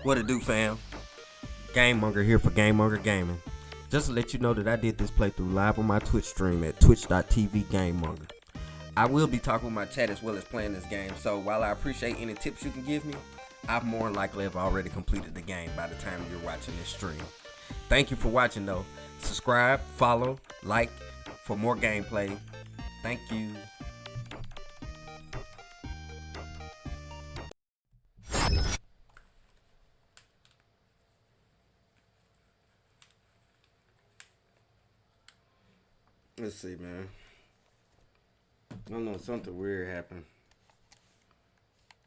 What it do, fam? Game Monger here for Game Monger Gaming. Just to let you know that I did this playthrough live on my Twitch stream at twitch.tv Game Monger. I will be talking with my chat as well as playing this game, so while I appreciate any tips you can give me, I more than likely have already completed the game by the time you're watching this stream. Thank you for watching though. Subscribe, follow, like for more gameplay. Thank you. Let's see, man. I don't know, something weird happened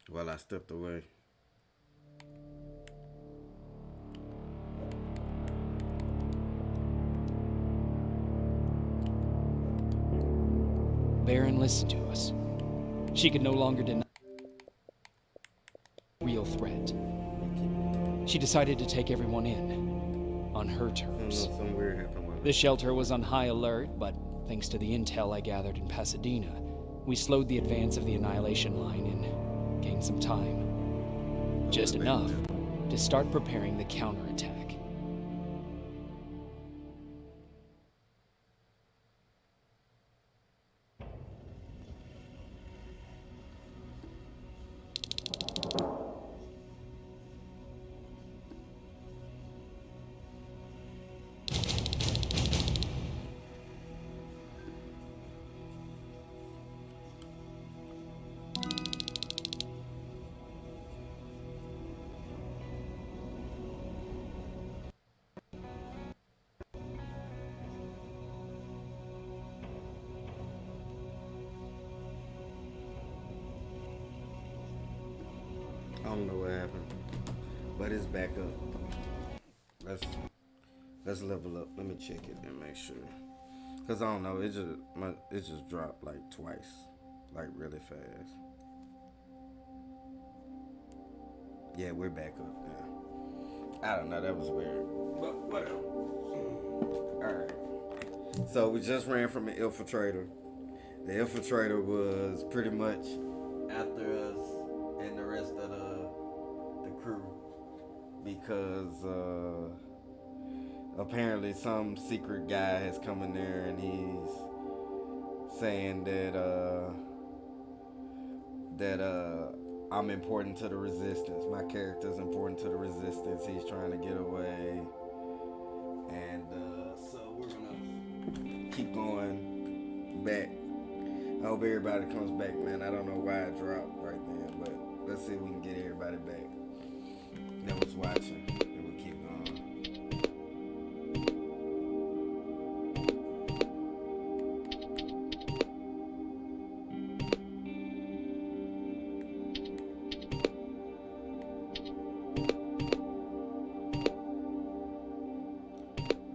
while I stepped away. Baron listened to us. She could no longer deny real threat. She decided to take everyone in on her terms. Something weird happened. The shelter was on high alert, but thanks to the intel I gathered in Pasadena, we slowed the advance of the Annihilation line and gained some time. Just enough to start preparing the counterattack. I don't know what happened, but it's back up. Let's level up. Let me check it and make sure, cause I don't know. It just dropped like twice, like really fast. Yeah, we're back up now. I don't know. That was weird, but whatever. All right. So we just ran from an infiltrator. The infiltrator was pretty much after us and the rest of the crew because apparently some secret guy has come in there and he's saying that I'm important to the resistance. My character's important to the resistance. He's trying to get away, and so we're gonna keep going back. I hope everybody comes back, man. I don't know why it dropped right then, but let's see if we can get everybody back that was watching, and we'll keep going.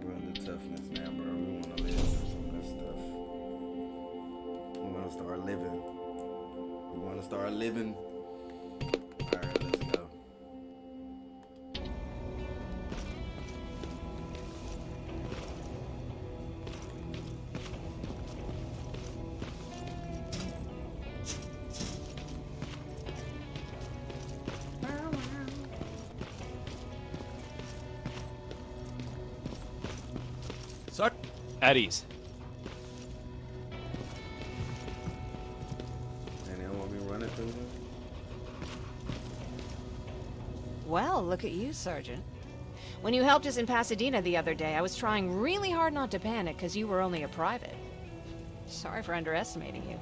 We're on the toughness now, bro. We want to live through some of this stuff. We want to start living. We want to start living. Alright, let's go. At ease. And they want me running through them? Well, look at you, Sergeant. When you helped us in Pasadena the other day, I was trying really hard not to panic because you were only a private. Sorry for underestimating you.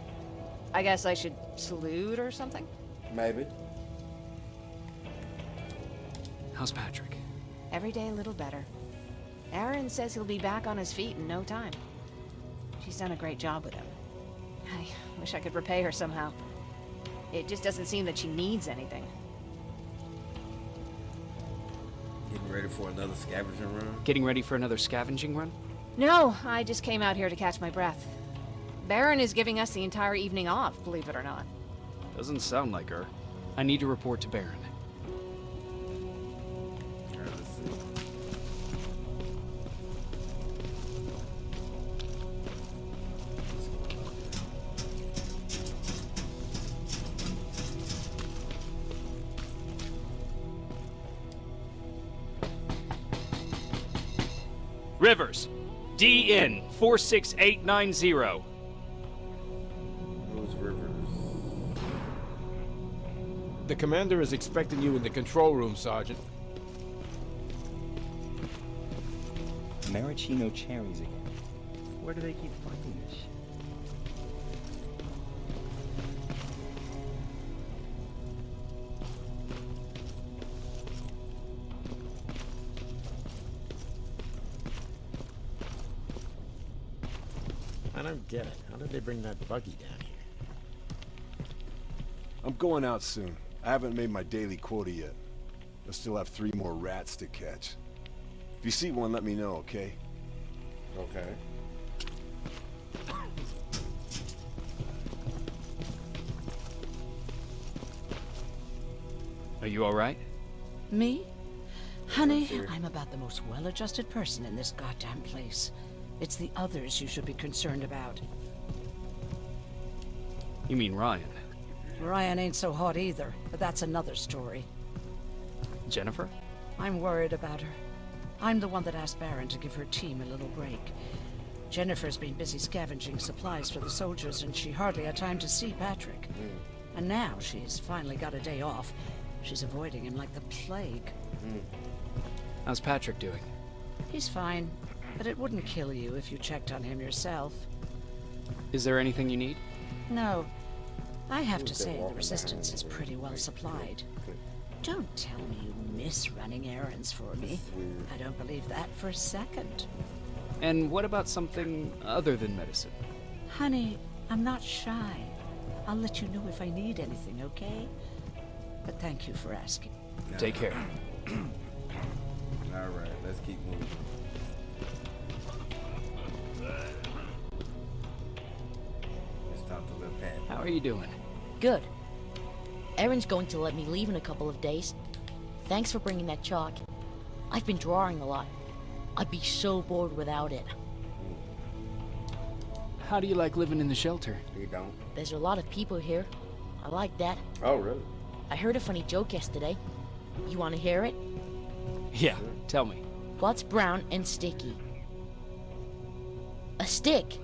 I guess I should salute or something? Maybe. How's Patrick? Every day a little better. Aaron says he'll be back on his feet in no time. She's done a great job with him. I wish I could repay her somehow. It just doesn't seem that she needs anything. Getting ready for another scavenging run? Getting ready for another scavenging run? No, I just came out here to catch my breath. Baron is giving us the entire evening off, believe it or not. Doesn't sound like her. I need to report to Baron. Alright, let's see. Rivers, DN 46890. Who's Rivers? The commander is expecting you in the control room, Sergeant. Maraschino cherries again. Where do they keep finding this shit? I don't get it. How did they bring that buggy down here? I'm going out soon. I haven't made my daily quota yet. I still have 3 more rats to catch. If you see one, let me know, okay? Okay. Are you alright? Me? Honey, Sure. I'm about the most well-adjusted person in this goddamn place. It's the others you should be concerned about. You mean Ryan? Ryan ain't so hot either, but that's another story. Jennifer? I'm worried about her. I'm the one that asked Baron to give her team a little break. Jennifer's been busy scavenging supplies for the soldiers, and she hardly had time to see Patrick. And now she's finally got a day off. She's avoiding him like the plague. How's Patrick doing? He's fine, but it wouldn't kill you if you checked on him yourself. Is there anything you need? No. I have to Who's that say, the walking Resistance behind is me? pretty well supplied. Don't tell me you miss running errands for me. Weird. I don't believe that for a second. And what about something other than medicine? Honey, I'm not shy. I'll let you know if I need anything, okay? But thank you for asking. Take care. Alright, let's keep moving. Let's talk to Lil Pat. How are you doing? Good. Erin's going to let me leave in a couple of days. Thanks for bringing that chalk. I've been drawing a lot. I'd be so bored without it. How do you like living in the shelter? You don't? There's a lot of people here. I like that. Oh, really? I heard a funny joke yesterday. You want to hear it? Yeah, tell me. What's brown and sticky? A stick.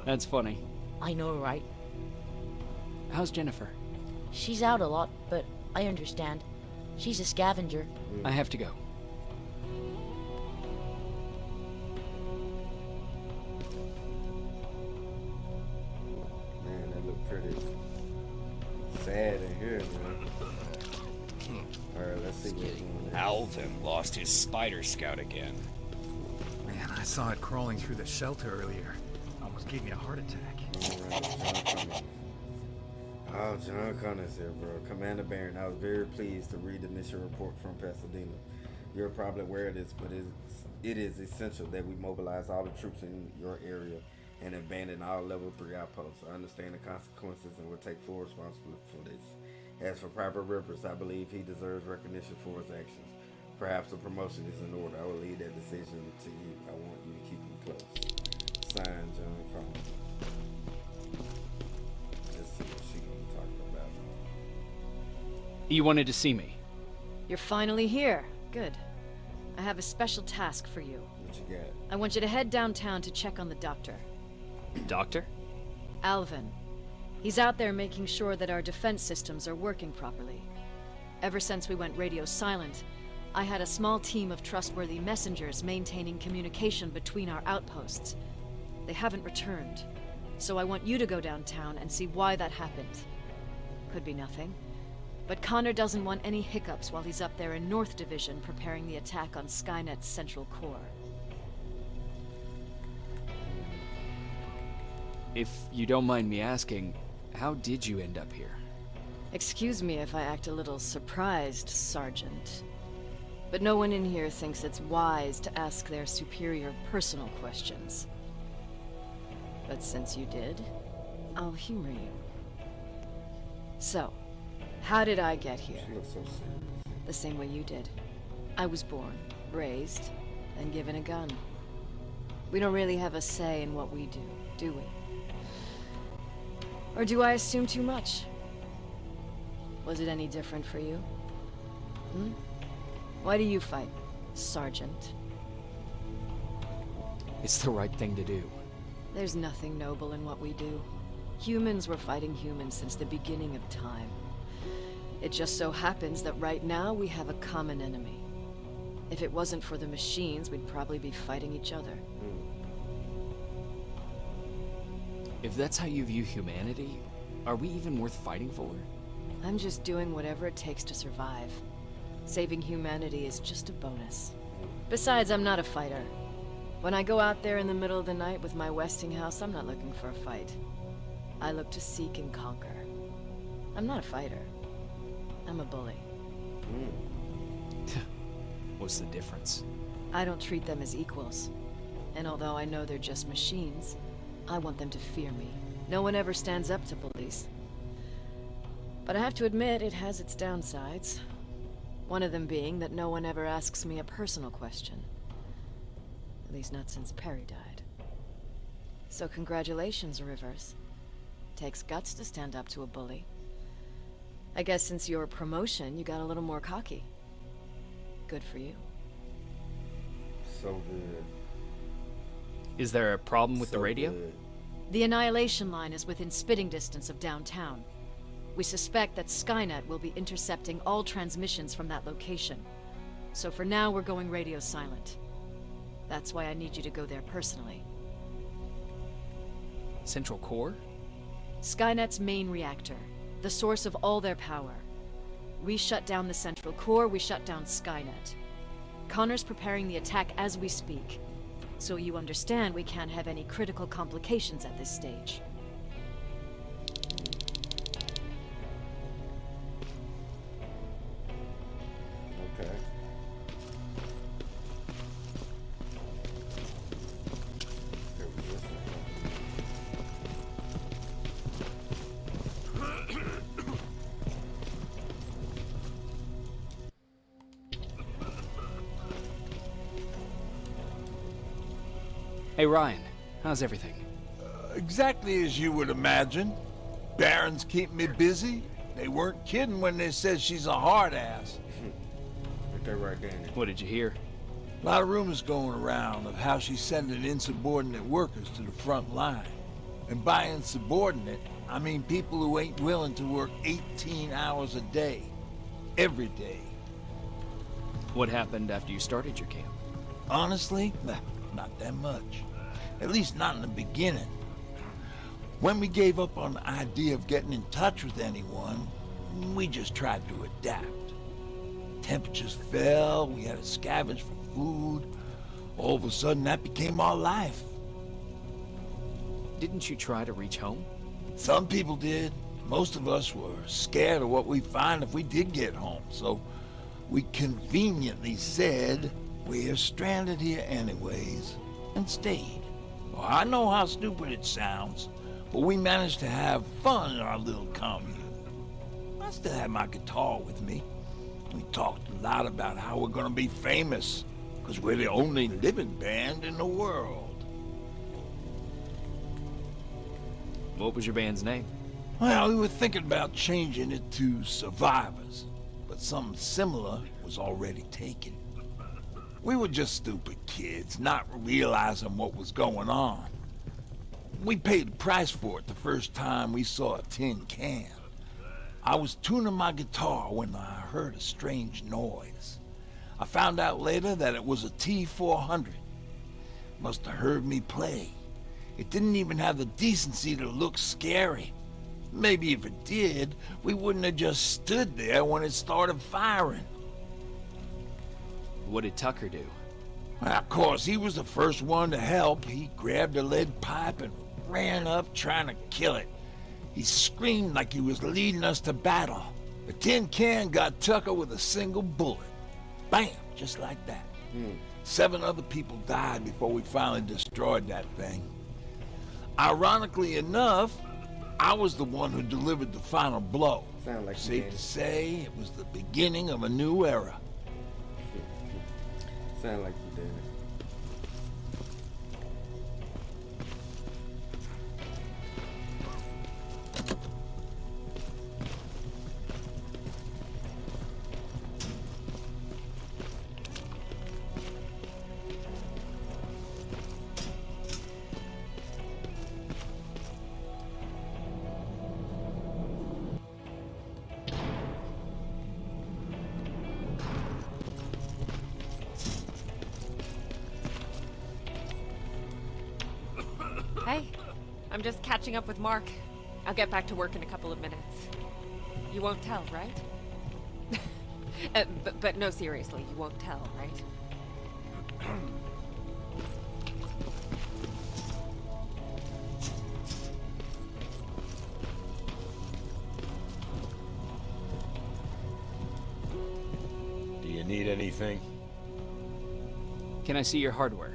That's funny. I know, right? How's Jennifer? She's out a lot, but I understand. She's a scavenger. I have to go. Man, that look pretty sad in here, man. Alright, let's see what's going on. Alvin lost his Spider Scout again. Man, I saw it crawling through the shelter earlier. Almost gave me a heart attack. Alright, John Connors. Oh, John Connors here, bro. Commander Baron, I was very pleased to read the mission report from Pasadena. You're probably aware of this, but it is essential that we mobilize all the troops in your area and abandon all level 3 outposts. I understand the consequences and will take full responsibility for this. As for Private Rivers, I believe he deserves recognition for his actions. Perhaps a promotion is in order. I will leave that decision to you. I want you to keep him close. Signed, John Connors. Let's see what she's gonna be talking about. You wanted to see me. You're finally here. Good. I have a special task for you. What you got? I want you to head downtown to check on the doctor. Doctor? Alvin. He's out there making sure that our defense systems are working properly. Ever since we went radio silent, I had a small team of trustworthy messengers maintaining communication between our outposts. They haven't returned, so I want you to go downtown and see why that happened. Could be nothing, but Connor doesn't want any hiccups while he's up there in North Division preparing the attack on Skynet's central core. If you don't mind me asking, how did you end up here? Excuse me if I act a little surprised, Sergeant. But no one in here thinks it's wise to ask their superior personal questions. But since you did, I'll humor you. So, how did I get here? She looks so serious. The same way you did. I was born, raised, and given a gun. We don't really have a say in what we do we? Or do I assume too much? Was it any different for you? Why do you fight, Sergeant? It's the right thing to do. There's nothing noble in what we do. Humans were fighting humans since the beginning of time. It just so happens that right now we have a common enemy. If it wasn't for the machines, we'd probably be fighting each other. If that's how you view humanity, are we even worth fighting for? I'm just doing whatever it takes to survive. Saving humanity is just a bonus. Besides, I'm not a fighter. When I go out there in the middle of the night with my Westinghouse, I'm not looking for a fight. I look to seek and conquer. I'm not a fighter. I'm a bully. What's the difference? I don't treat them as equals. And although I know they're just machines, I want them to fear me. No one ever stands up to bullies. But I have to admit, it has its downsides. One of them being that no one ever asks me a personal question. At least not since Perry died. So congratulations, Rivers. Takes guts to stand up to a bully. I guess since your promotion, you got a little more cocky. Good for you. So good. Is there a problem with the radio? Good. The Annihilation Line is within spitting distance of downtown. We suspect that Skynet will be intercepting all transmissions from that location. So for now, we're going radio silent. That's why I need you to go there personally. Central Core? Skynet's main reactor, the source of all their power. We shut down the Central Core, we shut down Skynet. Connor's preparing the attack as we speak. So you understand we can't have any critical complications at this stage. Okay. There we go. Hey Ryan, how's everything? Exactly as you would imagine. Barons keep me busy. They weren't kidding when they said she's a hard ass. Get that right there. What did you hear? A lot of rumors going around of how she's sending insubordinate workers to the front line. And by insubordinate, I mean people who ain't willing to work 18 hours a day. Every day. What happened after you started your camp? Honestly, not that much. At least not in the beginning. When we gave up on the idea of getting in touch with anyone, we just tried to adapt. Temperatures fell, we had to scavenge for food. All of a sudden, that became our life. Didn't you try to reach home? Some people did. Most of us were scared of what we'd find if we did get home, so we conveniently said, we're stranded here anyways, and stayed. Well, I know how stupid it sounds, but we managed to have fun in our little commune. I still have my guitar with me. We talked a lot about how we're gonna be famous, because we're the only living band in the world. What was your band's name? Well, we were thinking about changing it to Survivors, but something similar was already taken. We were just stupid kids, not realizing what was going on. We paid the price for it the first time we saw a tin can. I was tuning my guitar when I heard a strange noise. I found out later that it was a T-400. Must have heard me play. It didn't even have the decency to look scary. Maybe if it did, we wouldn't have just stood there when it started firing. What did Tucker do? Well, of course, he was the first one to help. He grabbed a lead pipe and ran up trying to kill it. He screamed like he was leading us to battle. The tin can got Tucker with a single bullet. Bam! Just like that. 7 other people died before we finally destroyed that thing. Ironically enough, I was the one who delivered the final blow. Sound like Safe to say, it was the beginning of a new era. Sound like you did it. I'm just catching up with Mark. I'll get back to work in a couple of minutes. You won't tell, right? But no, seriously, you won't tell, right? Do you need anything? Can I see your hardware?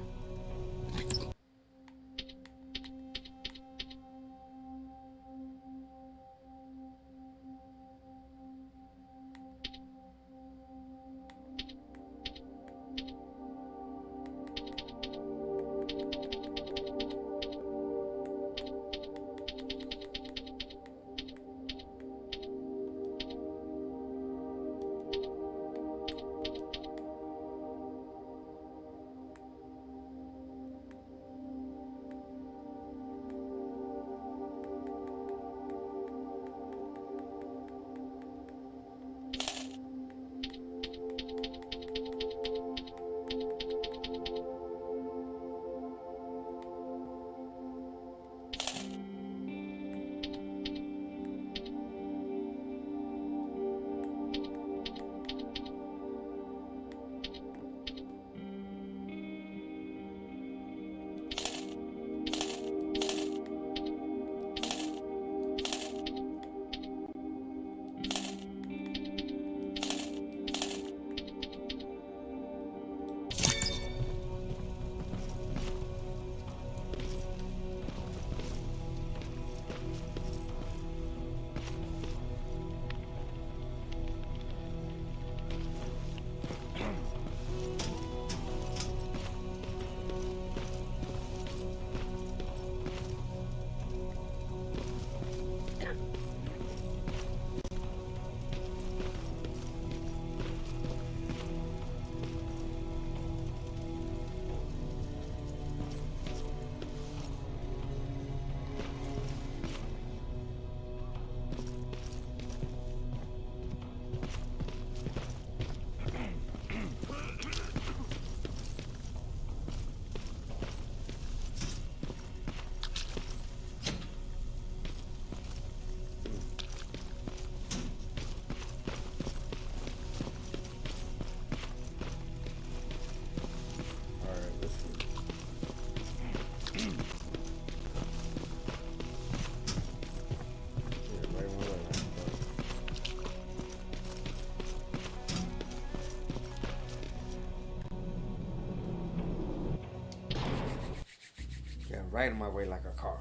Right in my way like a car.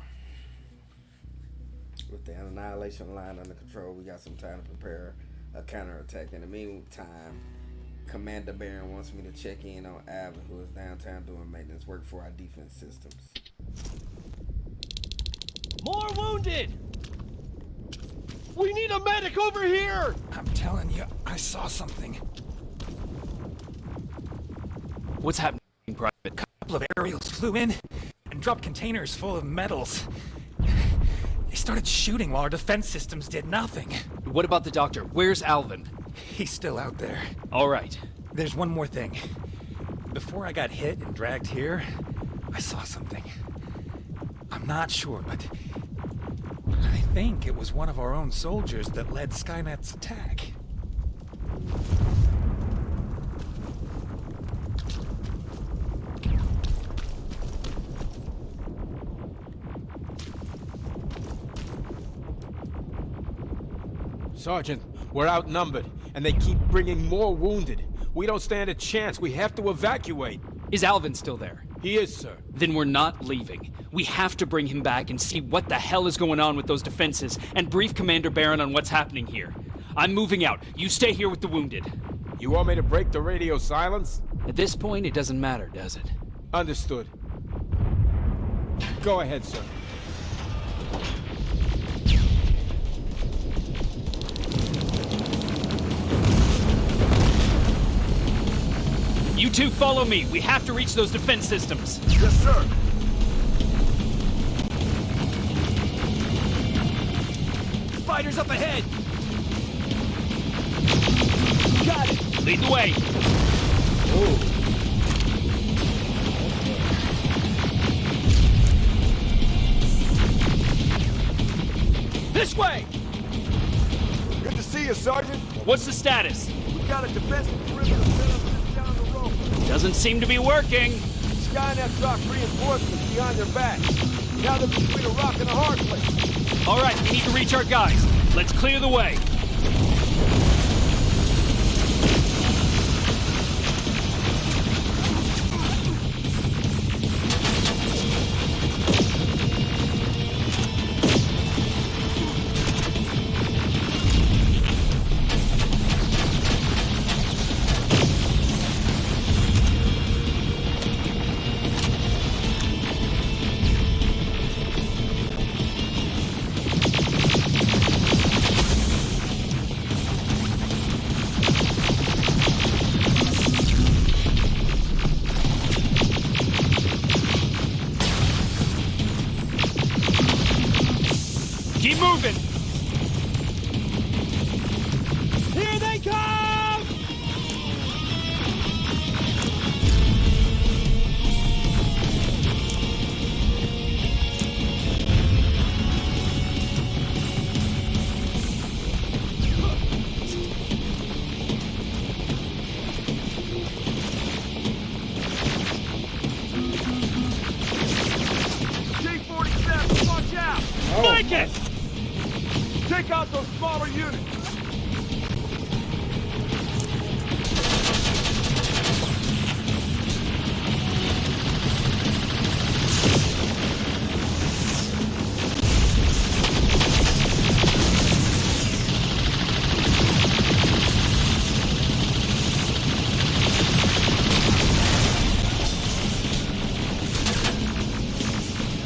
With the annihilation line under control, we got some time to prepare a counterattack. In the meantime, Commander Barron wants me to check in on Alvin, who is downtown doing maintenance work for our defense systems. More wounded! We need a medic over here! I'm telling you, I saw something. What's happening, Private? A couple of aerials flew in and dropped containers full of metals. They started shooting while our defense systems did nothing. What about the doctor? Where's Alvin? He's still out there. All right. There's one more thing. Before I got hit and dragged here, I saw something. I'm not sure, but I think it was one of our own soldiers that led Skynet's attack. Sergeant, we're outnumbered, and they keep bringing more wounded. We don't stand a chance. We have to evacuate. Is Alvin still there? He is, sir. Then we're not leaving. We have to bring him back and see what the hell is going on with those defenses and brief Commander Barron on what's happening here. I'm moving out. You stay here with the wounded. You want me to break the radio silence? At this point, it doesn't matter, does it? Understood. Go ahead, sir. You two follow me. We have to reach those defense systems. Yes, sir. Spiders up ahead! Got it! Lead the way! Ooh. This way! Good to see you, Sergeant. What's the status? We got a defensive perimeter set up just down the road. Doesn't seem to be working. Skynet dropped reinforcements behind their backs. Now they're between a rock and a hard place. All right, we need to reach our guys. Let's clear the way. Keep moving! Here they come! T-47, watch out! Make it! Take out those smaller units!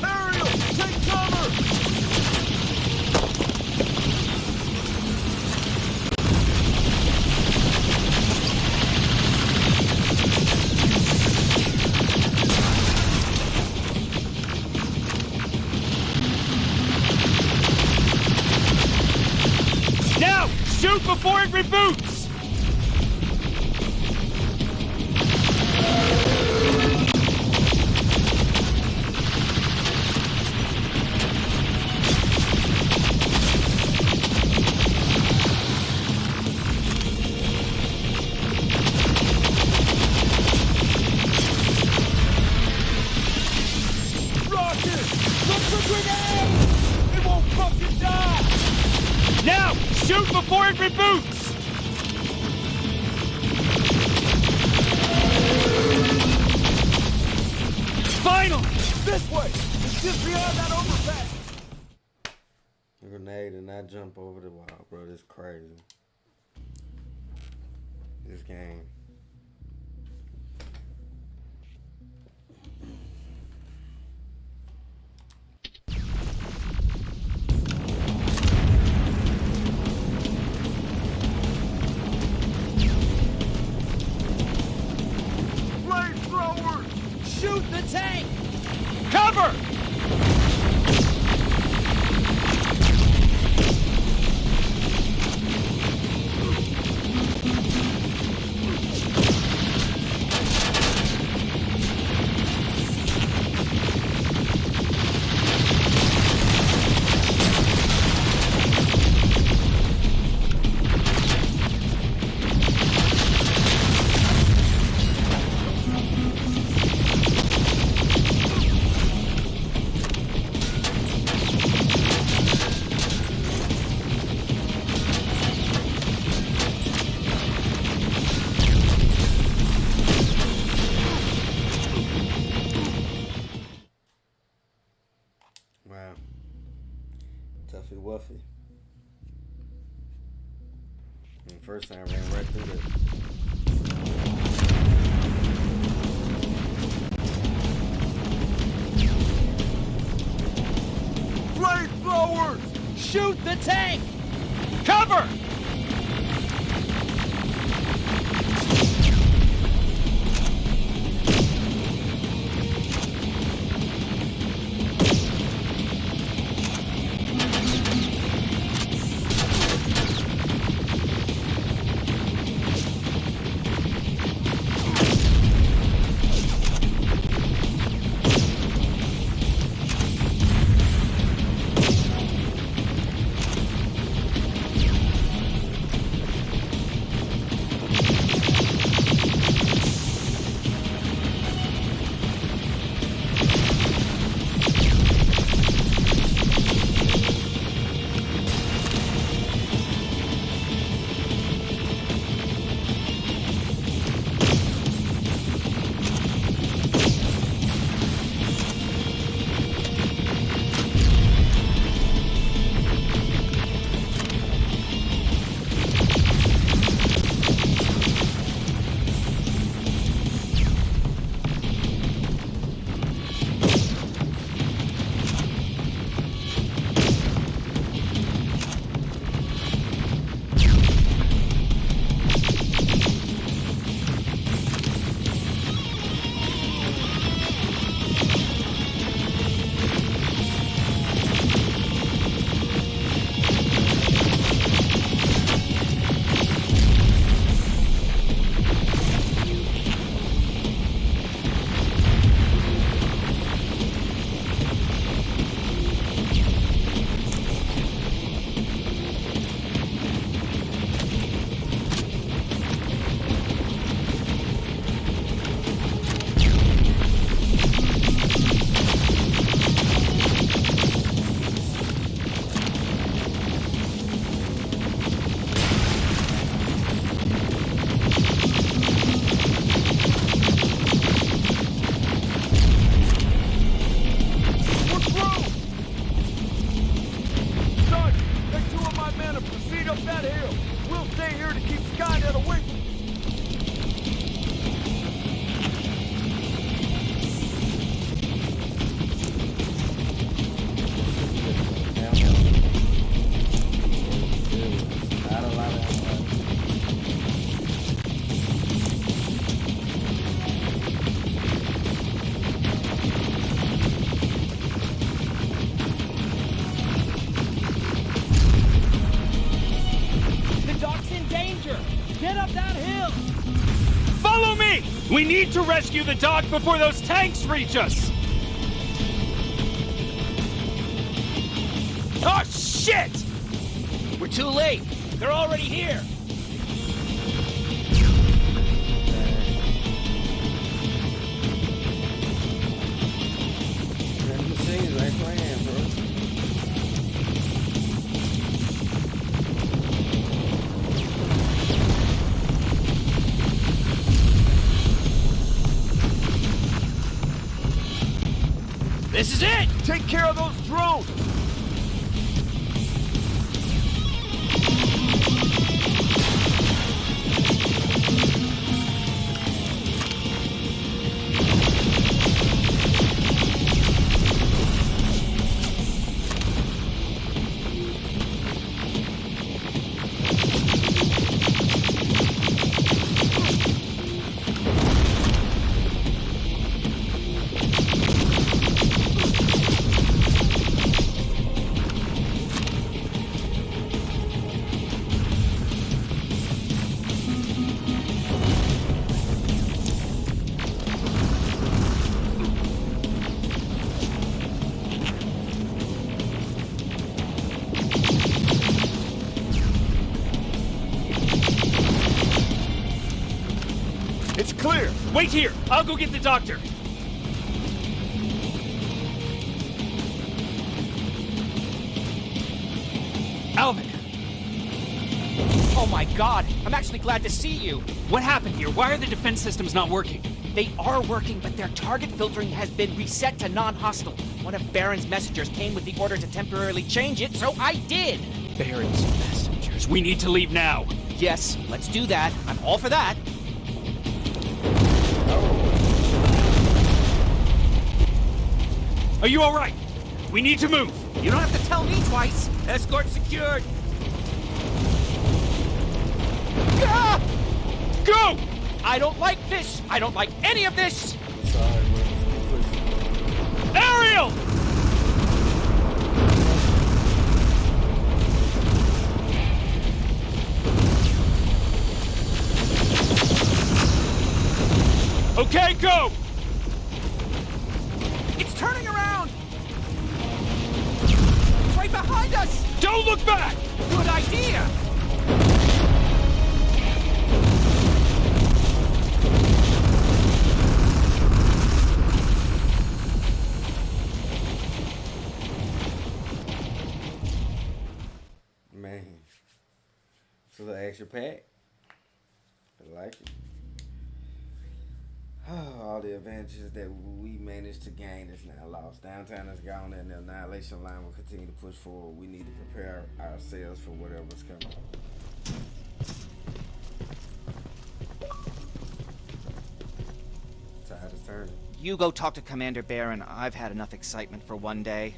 Ariel, take cover! Now, shoot before it reboots! Rocket! Look for grenade! It won't fucking die! Now, shoot before it reboots! Final! This way! It's just beyond that overpass! A grenade and I jump over the wall, bro. This crazy. This game. Flamethrowers! Shoot the tank! Cover! Wow. Toughy Wuffy. And first time I ran right through that. Flamethrowers! Shoot the tank! Cover! Hurry! We need to rescue the dock before those tanks reach us! Oh, shit! We're too late. They're already here. Them machines ain't playing, bro. This is it! Take care of those drones! It's clear! Wait here! I'll go get the doctor! Alvin! Oh my god, I'm actually glad to see you. What happened here? Why are the defense systems not working? They are working, but their target filtering has been reset to non-hostile. One of Baron's messengers came with the order to temporarily change it, so I did! Baron's messengers. We need to leave now. Yes, let's do that. I'm all for that. Are you alright? We need to move! You don't have to tell me twice! Escort secured. Ah! Go! I don't like this! I don't like any of this! Sorry, bro. Ariel! Okay, go! It's turning around! It's right behind us! Don't look back! Good idea! Man. It's a little extra pack. I like it. All the advantages that we managed to gain is now lost. Downtown is gone and the annihilation line will continue to push forward. We need to prepare ourselves for whatever's coming. Tide is turning. You go talk to Commander Baron. I've had enough excitement for one day.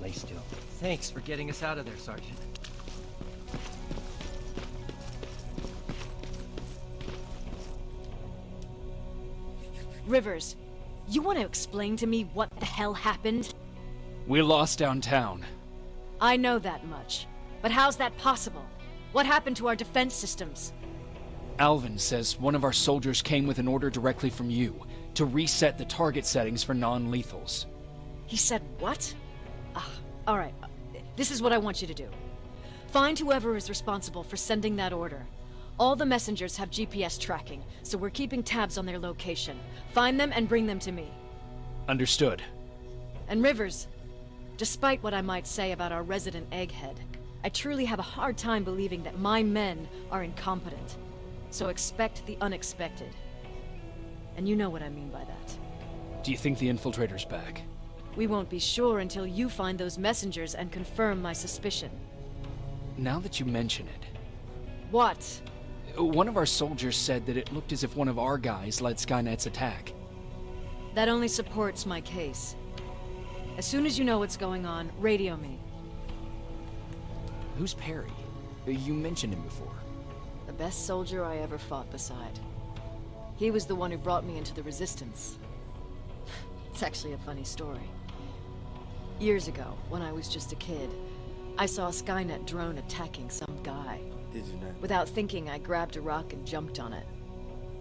Lay still. Thanks for getting us out of there, Sergeant. Rivers, you want to explain to me what the hell happened? We lost downtown. I know that much. But how's that possible? What happened to our defense systems? Alvin says one of our soldiers came with an order directly from you to reset the target settings for non-lethals. He said what? All right. This is what I want you to do. Find whoever is responsible for sending that order. All the messengers have GPS tracking, so we're keeping tabs on their location. Find them and bring them to me. Understood. And Rivers, despite what I might say about our resident egghead, I truly have a hard time believing that my men are incompetent. So expect the unexpected. And you know what I mean by that. Do you think the infiltrator's back? We won't be sure until you find those messengers and confirm my suspicion. Now that you mention it... What? One of our soldiers said that it looked as if one of our guys led Skynet's attack. That only supports my case. As soon as you know what's going on, radio me. Who's Perry? You mentioned him before. The best soldier I ever fought beside. He was the one who brought me into the Resistance. It's actually a funny story. Years ago, when I was just a kid, I saw a Skynet drone attacking some guy. Did you not? Without thinking, I grabbed a rock and jumped on it.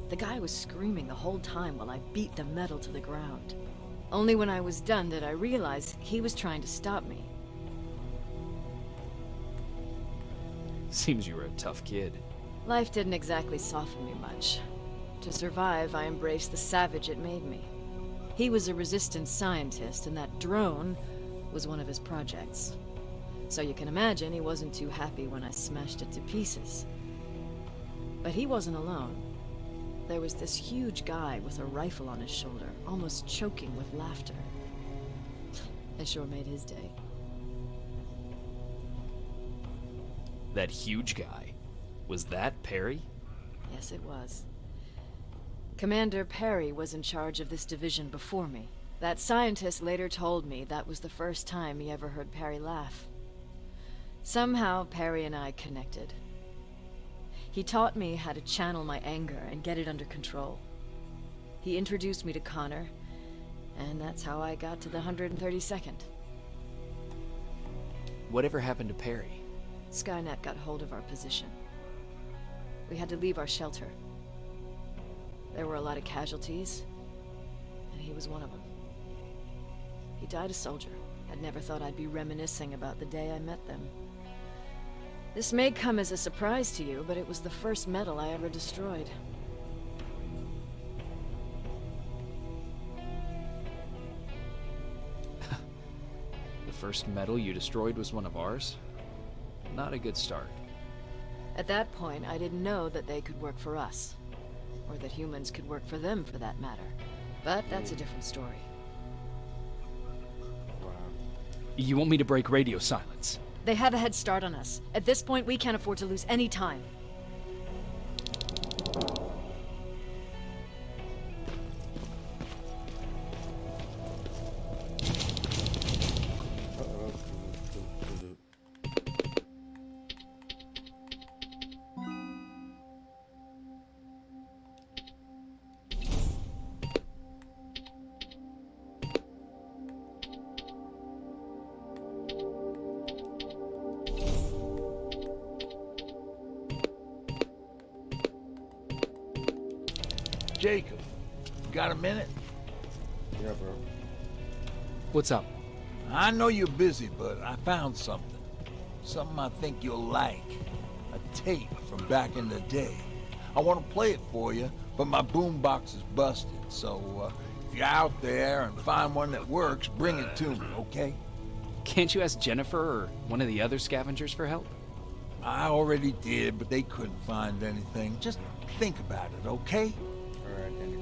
The guy was screaming the whole time while I beat the metal to the ground. Only when I was done did I realize he was trying to stop me. Seems you were a tough kid. Life didn't exactly soften me much. To survive, I embraced the savage it made me. He was a resistance scientist, and that drone was one of his projects. So you can imagine he wasn't too happy when I smashed it to pieces. But he wasn't alone. There was this huge guy with a rifle on his shoulder, almost choking with laughter. It sure made his day. That huge guy. Was that Perry? Yes, it was. Commander Perry was in charge of this division before me. That scientist later told me that was the first time he ever heard Perry laugh. Somehow, Perry and I connected. He taught me how to channel my anger and get it under control. He introduced me to Connor, and that's how I got to the 132nd. Whatever happened to Perry? Skynet got hold of our position. We had to leave our shelter. There were a lot of casualties, and he was one of them. He died a soldier. I'd never thought I'd be reminiscing about the day I met them. This may come as a surprise to you, but it was the first metal I ever destroyed. The first metal you destroyed was one of ours? Not a good start. At that point, I didn't know that they could work for us. Or that humans could work for them, for that matter. But that's a different story. You want me to break radio silence? They have a head start on us. At this point, we can't afford to lose any time. Jacob, got a minute? Yeah, bro. What's up? I know you're busy, but I found something. Something I think you'll like. A tape from back in the day. I want to play it for you, but my boombox is busted, so if you're out there and find one that works, bring it to me, okay? Can't you ask Jennifer or one of the other scavengers for help? I already did, but they couldn't find anything. Just think about it, okay? Alright, then.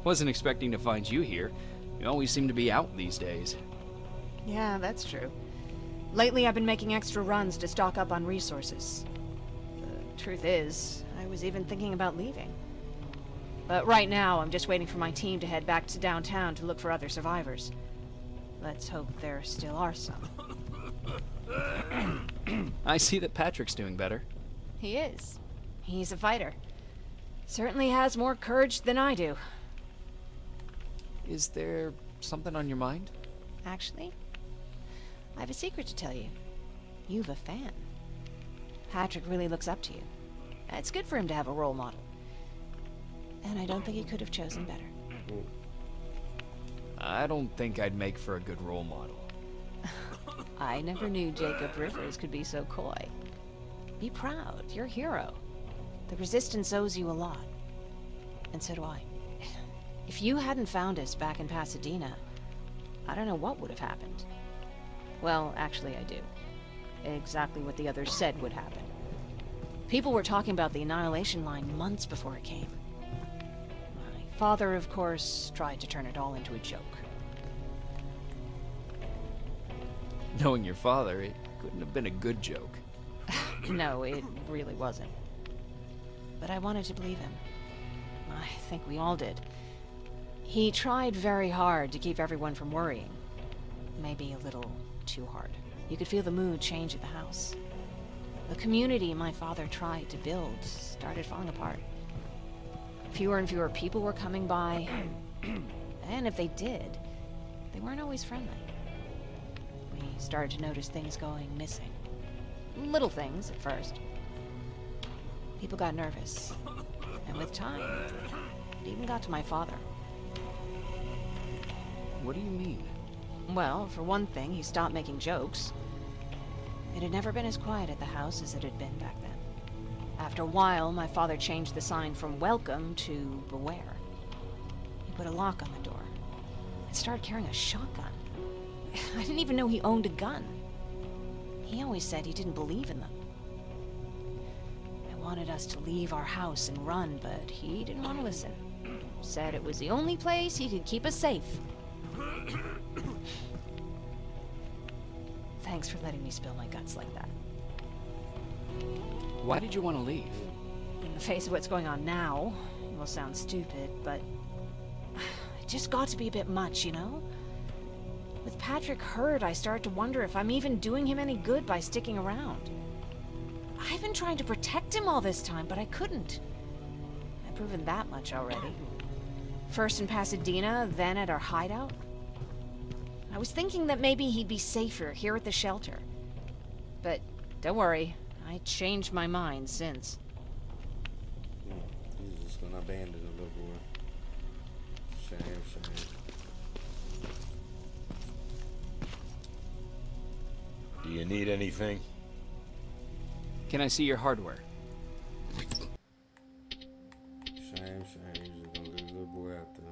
Wasn't expecting to find you here. You always seem to be out these days. Yeah, that's true. Lately, I've been making extra runs to stock up on resources. The truth is, I was even thinking about leaving. But right now, I'm just waiting for my team to head back to downtown to look for other survivors. Let's hope there still are some. I see that Patrick's doing better. He is. He's a fighter. Certainly has more courage than I do. Is there something on your mind? Actually, I have a secret to tell you. You've a fan. Patrick really looks up to you. It's good for him to have a role model. And I don't think he could have chosen better. I don't think I'd make for a good role model. I never knew Jacob Rivers could be so coy. Be proud. You're a hero. The Resistance owes you a lot. And so do I. If you hadn't found us back in Pasadena, I don't know what would have happened. Well, actually I do. Exactly what the others said would happen. People were talking about the Annihilation Line months before it came. My father, of course, tried to turn it all into a joke. Knowing your father, it couldn't have been a good joke. No, it really wasn't. But I wanted to believe him. I think we all did. He tried very hard to keep everyone from worrying. Maybe a little too hard. You could feel the mood change at the house. The community my father tried to build started falling apart. Fewer and fewer people were coming by, and if they did, they weren't always friendly. We started to notice things going missing. Little things at first. People got nervous, and with time, it even got to my father. What do you mean? Well, for one thing, he stopped making jokes. It had never been as quiet at the house as it had been back then. After a while, my father changed the sign from welcome to beware. He put a lock on the door and started carrying a shotgun. I didn't even know he owned a gun. He always said he didn't believe in them. I wanted us to leave our house and run, but he didn't want to listen. Said it was the only place he could keep us safe. Thanks for letting me spill my guts like that. Why did you want to leave? In the face of what's going on now, it will sound stupid, but it just got to be a bit much, you know? With Patrick hurt, I started to wonder if I'm even doing him any good by sticking around. I've been trying to protect him all this time, but I couldn't. I've proven that much already. First in Pasadena, then at our hideout. I was thinking that maybe he'd be safer here at the shelter. But don't worry, I changed my mind since. He's just gonna abandon the little boy. Shame. Do you need anything? Can I see your hardware? Shame. He's just gonna leave the little boy out there.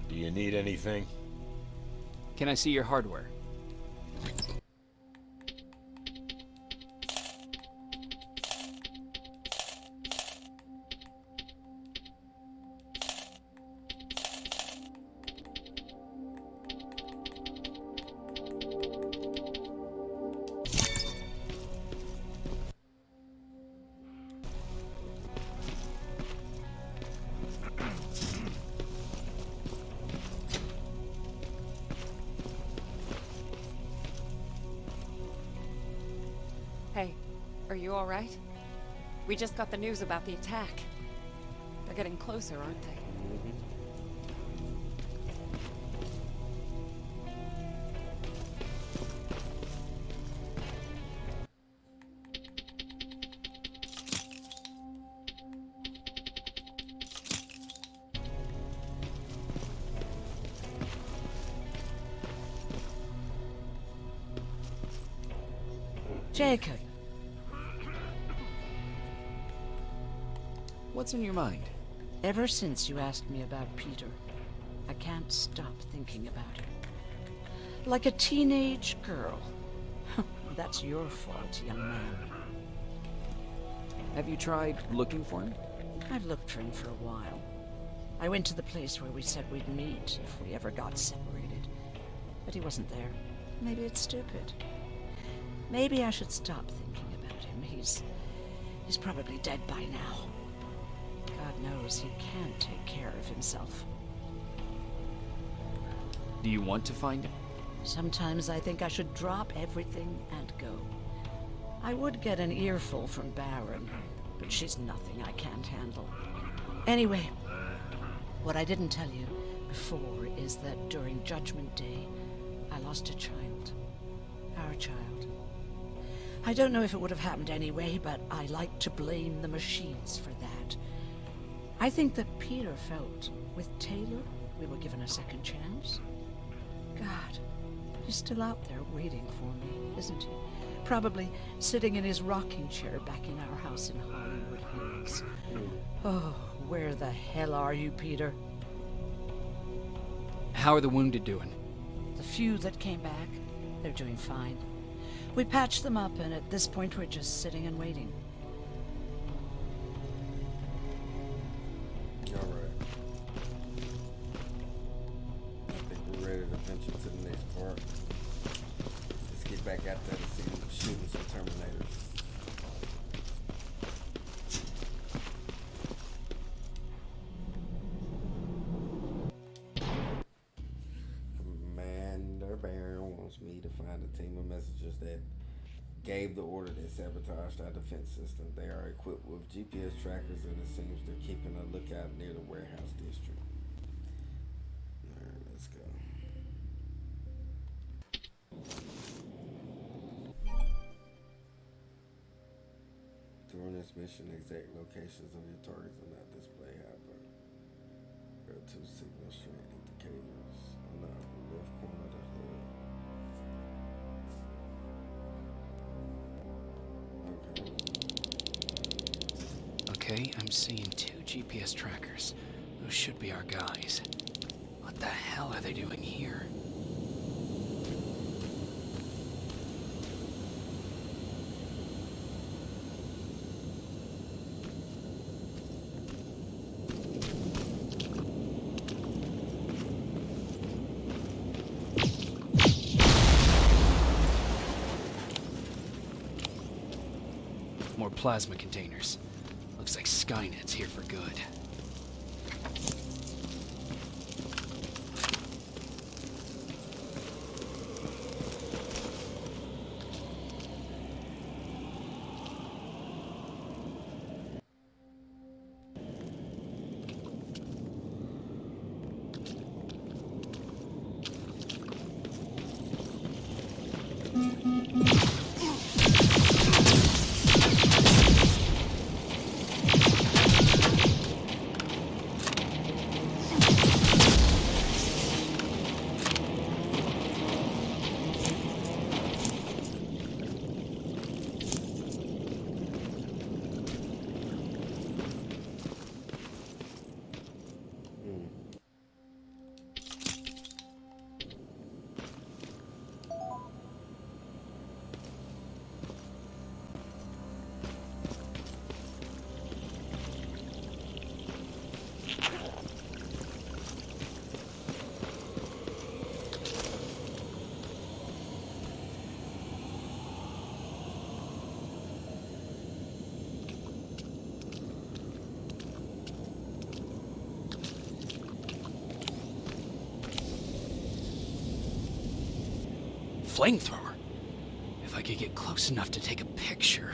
Do you need anything? Can I see your hardware? Hey, are you alright? We just got the news about the attack. They're getting closer, aren't they? Jacob. What's in your mind? Ever since you asked me about Peter, I can't stop thinking about him. Like a teenage girl. That's your fault, young man. Have you tried looking for him? I've looked for him for a while. I went to the place where we said we'd meet if we ever got separated. But he wasn't there. Maybe it's stupid. Maybe I should stop thinking about him. He's probably dead by now. God knows he can't take care of himself. Do you want to find him? Sometimes I think I should drop everything and go. I would get an earful from Baron, but she's nothing I can't handle. Anyway, what I didn't tell you before is that during Judgment Day, I lost a child. Our child. I don't know if it would have happened anyway, but I like to blame the machines for that. I think that Peter felt with Taylor we were given a second chance. God, he's still out there waiting for me, isn't he? Probably sitting in his rocking chair back in our house in Hollywood Hills. Oh, where the hell are you, Peter? How are the wounded doing? The few that came back, they're doing fine. We patched them up, and at this point we're just sitting and waiting. Alright. I think we're ready to venture to the next part. Let's get back out there to see shooting some Terminators. Commander Baron wants me to find a team of messengers that gave the order that sabotaged our defense system. They are equipped with GPS trackers, and it seems they're keeping a lookout near the warehouse district. Alright, let's go. During this mission, exact locations of your targets are not displayed, however. There are 2 signal strength indicators on the upper left corner of the HUD. Okay, I'm seeing 2 GPS trackers. Those should be our guys. What the hell are they doing here? More plasma containers. Looks like Skynet's here for good. Flamethrower? If I could get close enough to take a picture.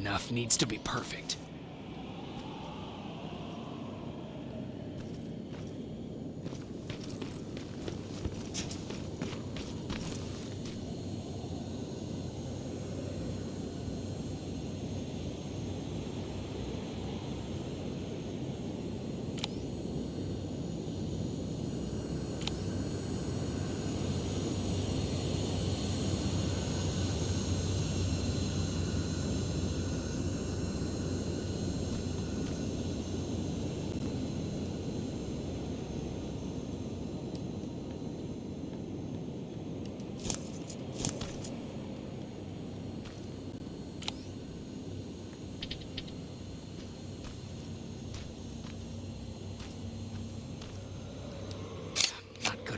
enough needs to be perfect.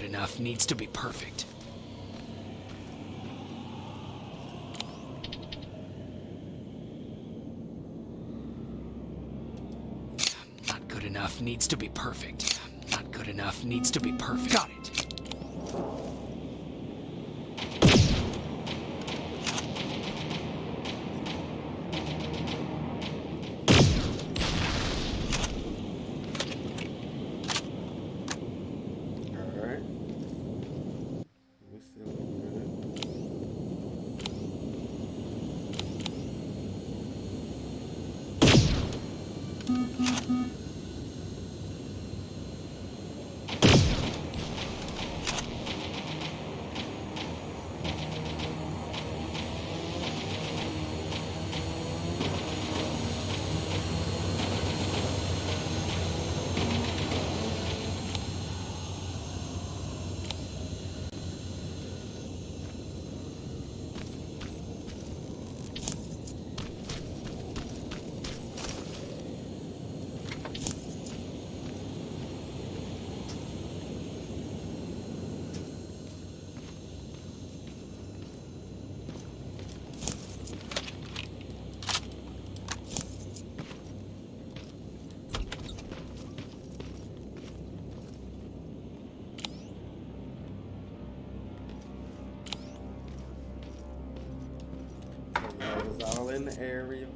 Enough needs to be perfect. Not good enough needs to be perfect. Not good enough needs to be perfect. Got it. It's all in the area.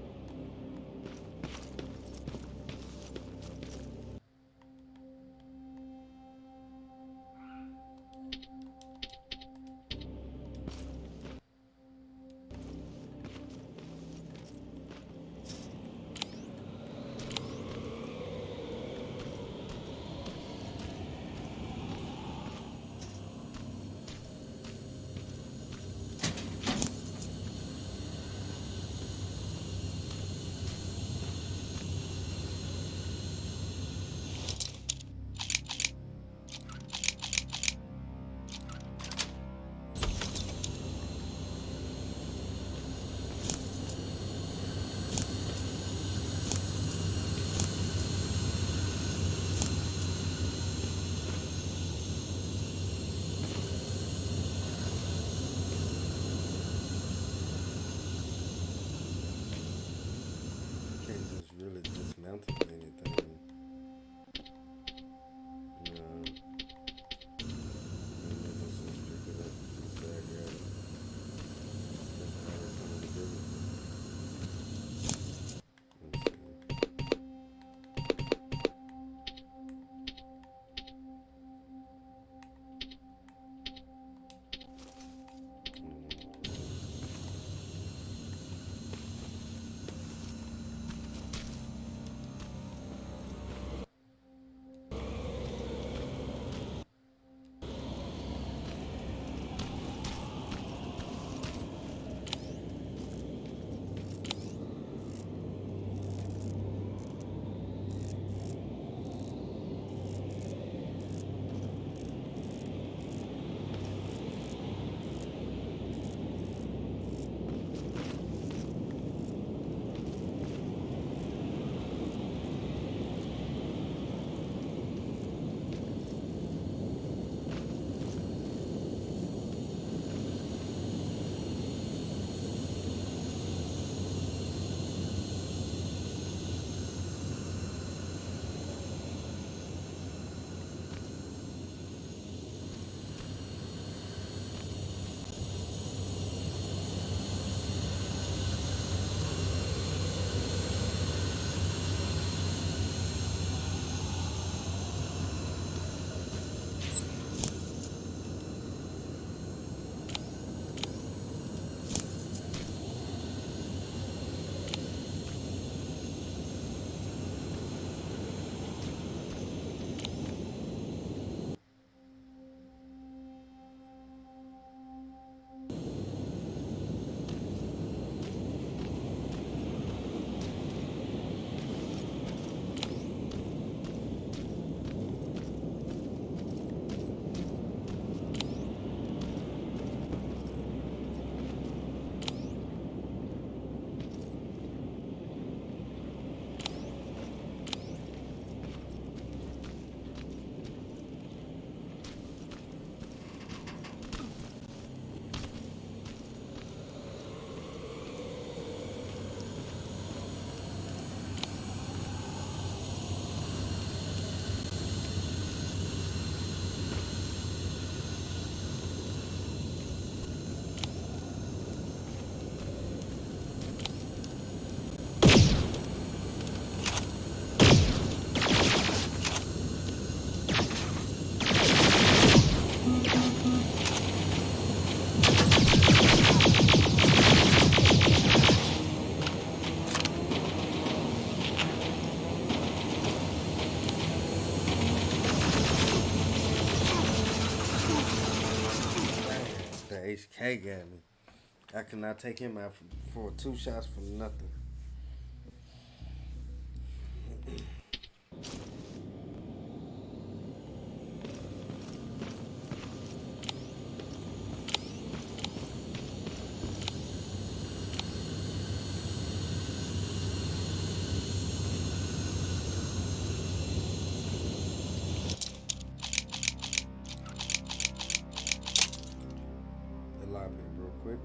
Really dismantle anything. No. HK got me. I cannot take him out for 2 shots for nothing. The lobby real quick.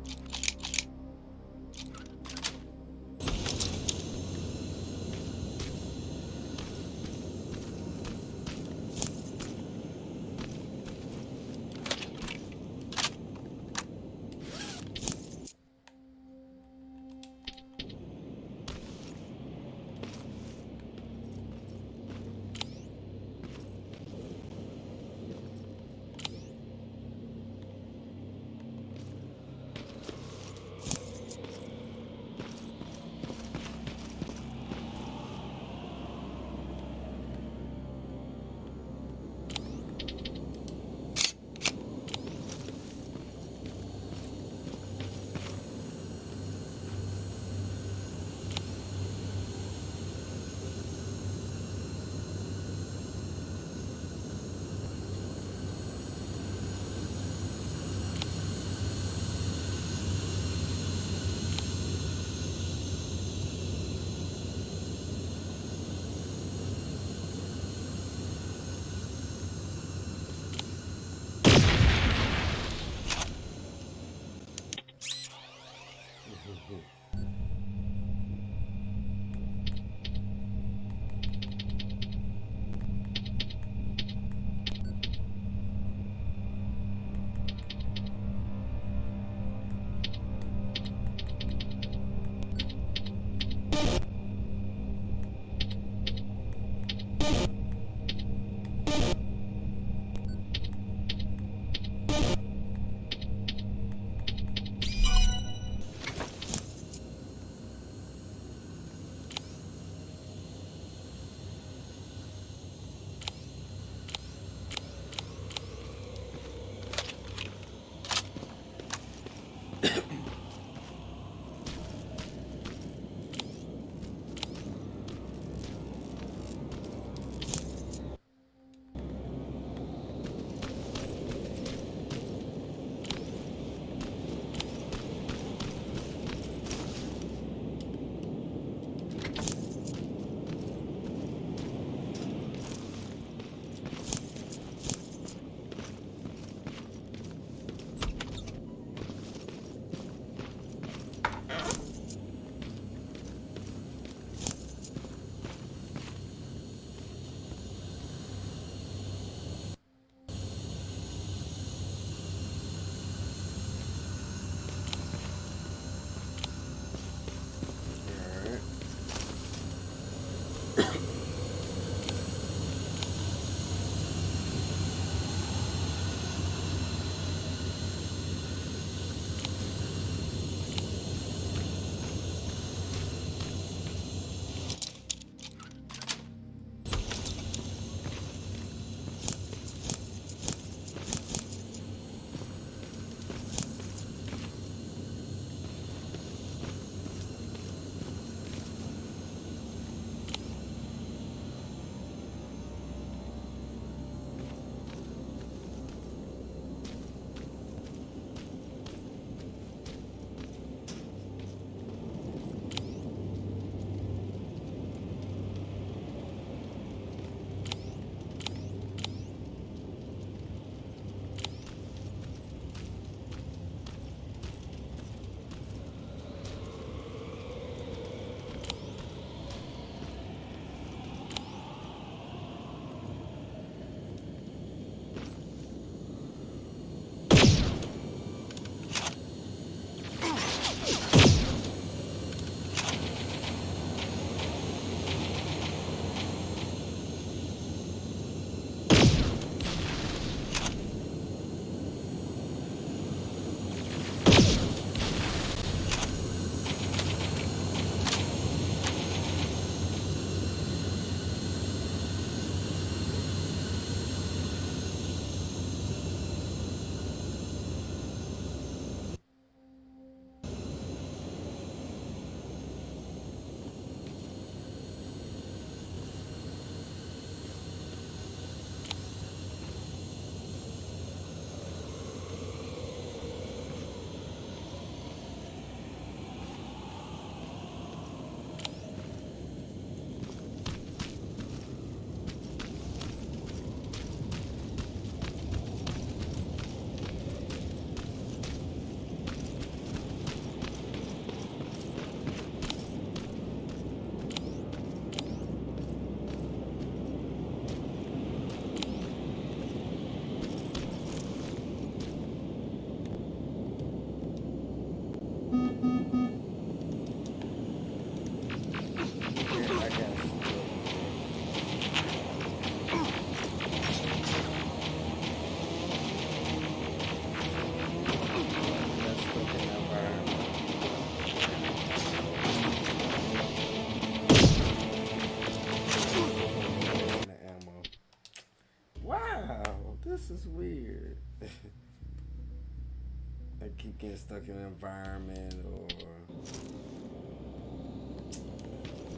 keep getting stuck in an environment or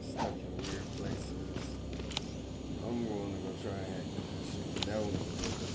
stuck in weird places. I'm going to go try and hack this shit. That one was good.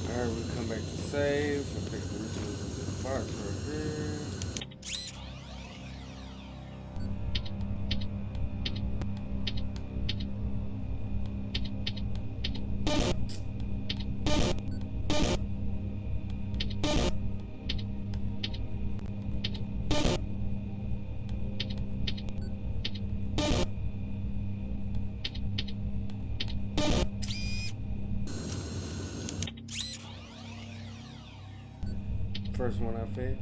Alright, we come back to save and pick up the resources of this box right here. First one I fed.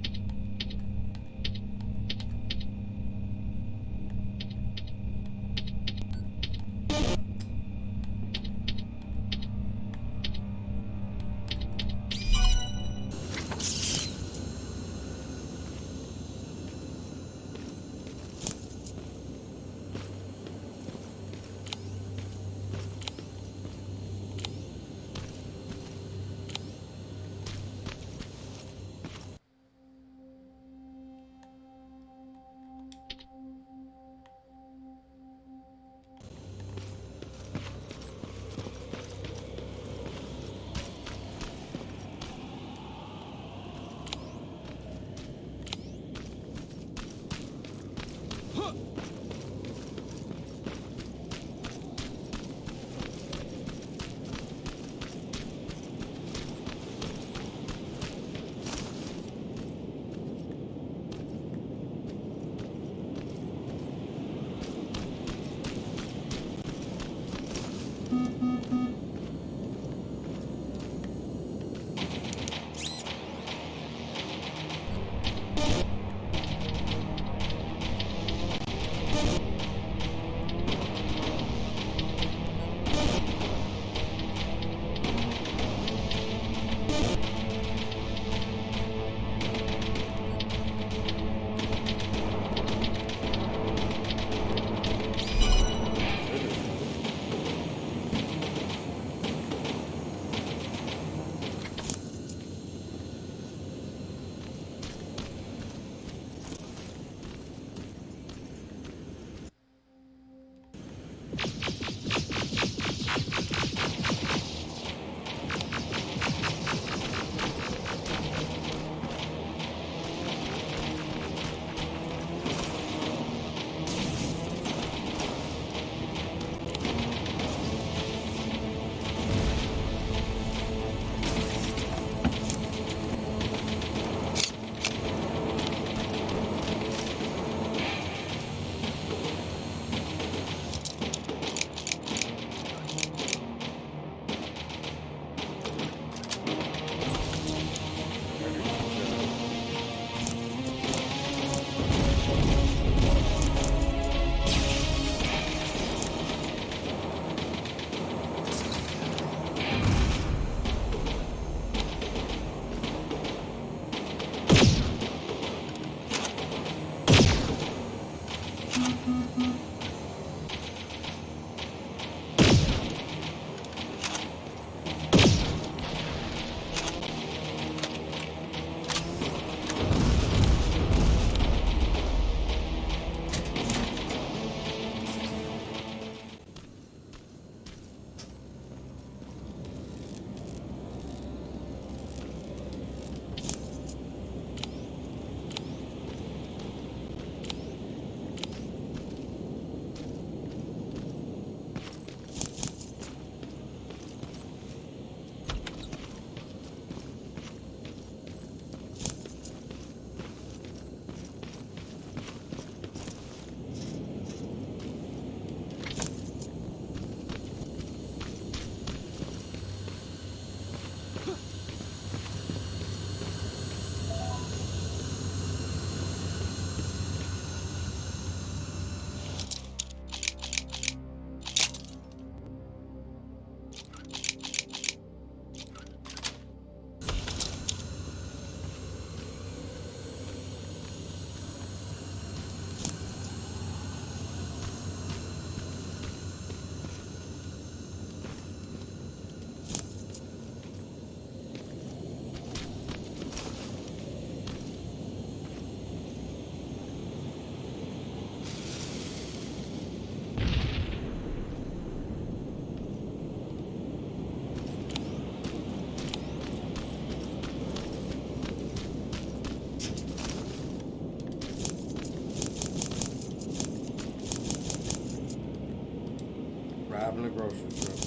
Robbing the grocery truck.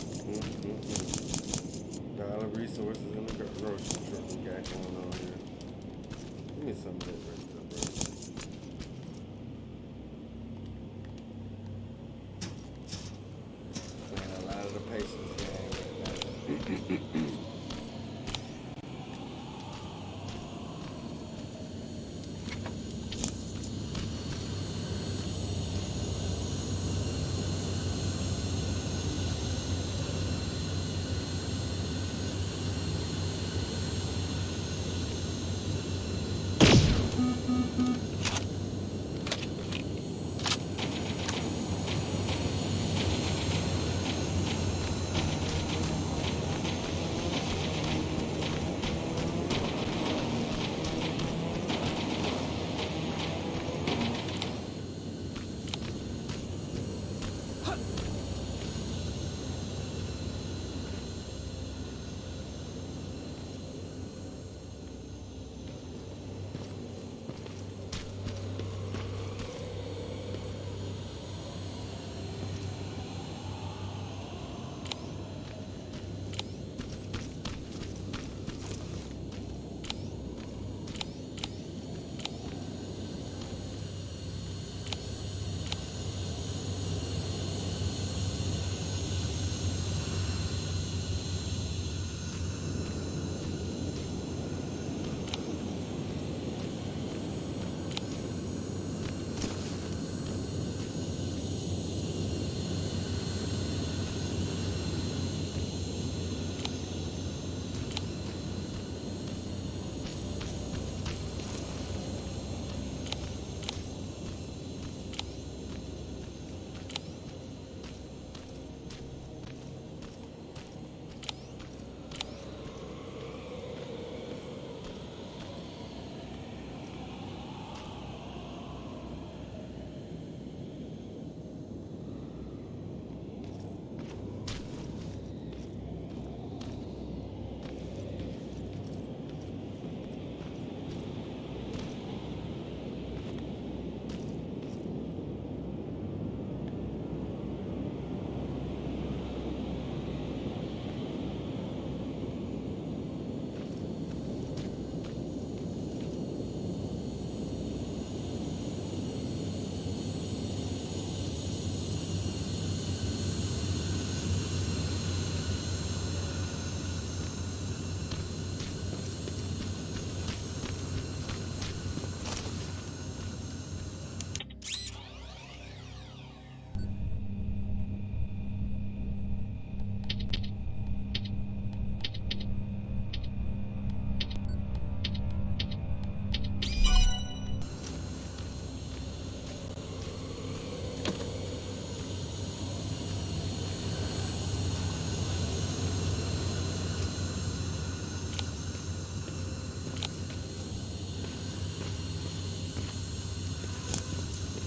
Dollar resources in the grocery truck we got going on here. Give me some of that right there, bro. Man, a lot of the patience game right now.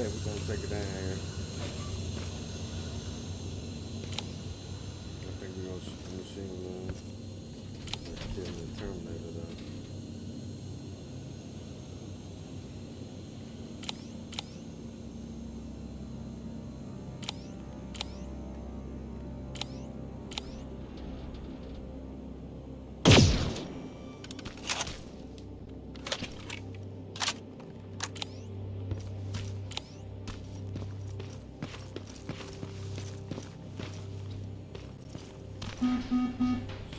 we're gonna take it down here. I think we're gonna shoot the machine gun. Like killing the Terminator though.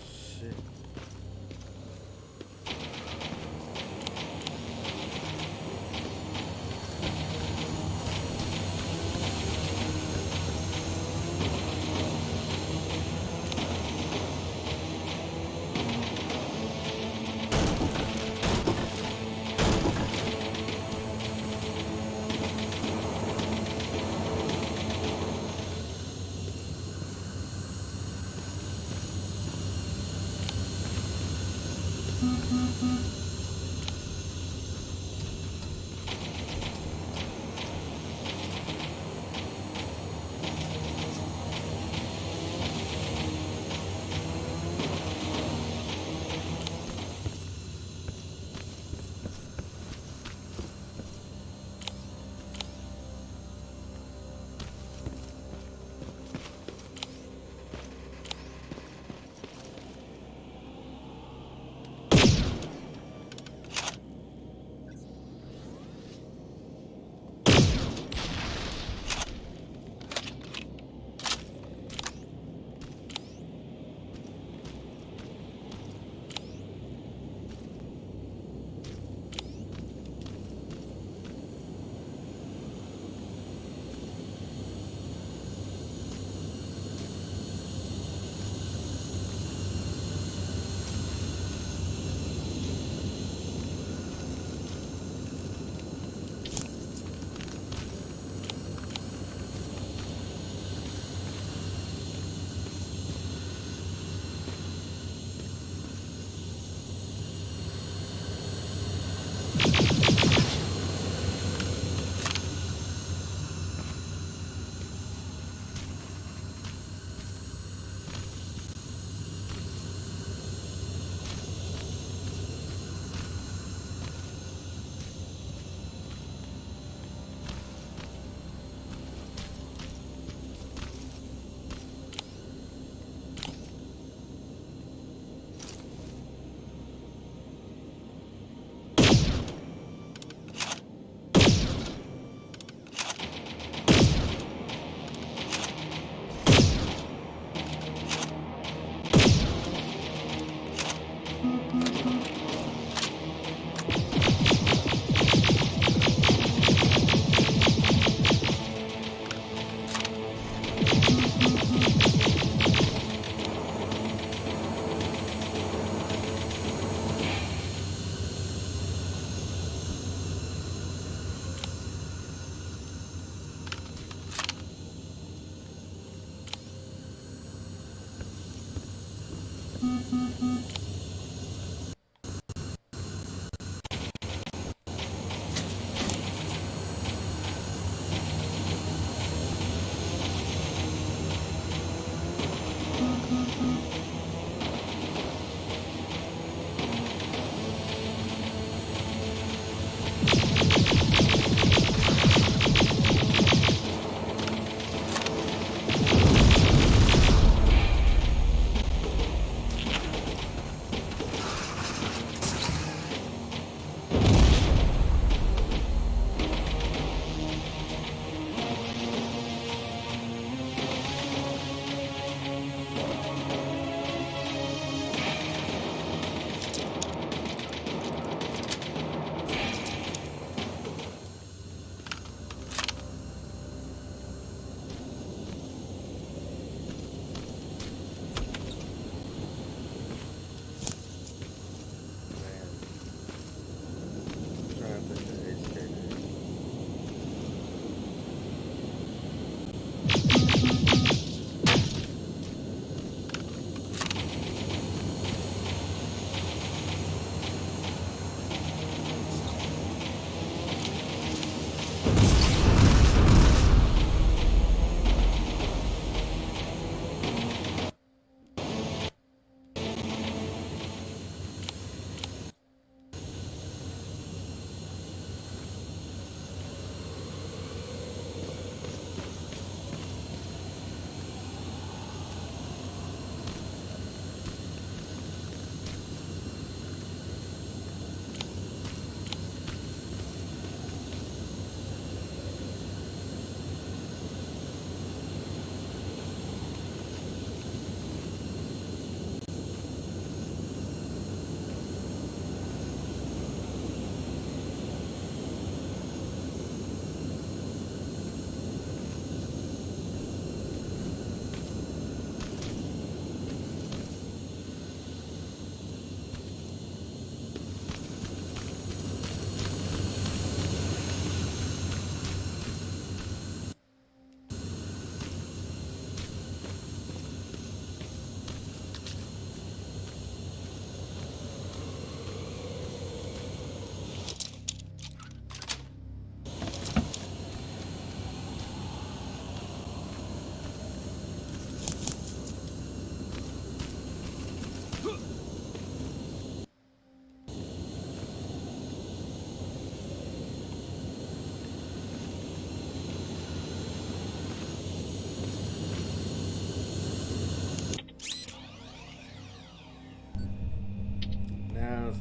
Shit.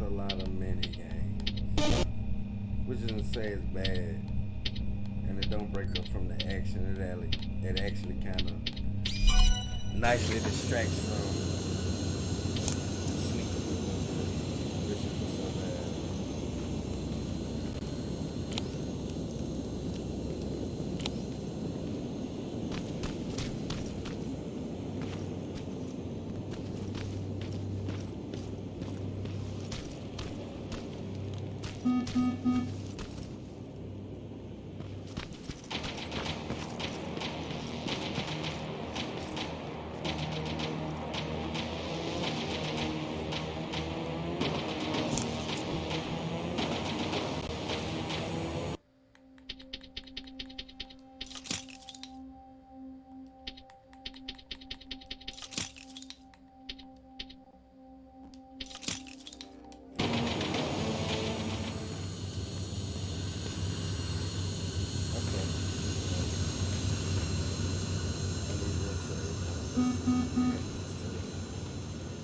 a lot of mini games, which isn't to say it's bad, and it don't break up from the action. It actually kind of nicely distracts from sleeping a little bit, which isn't so bad.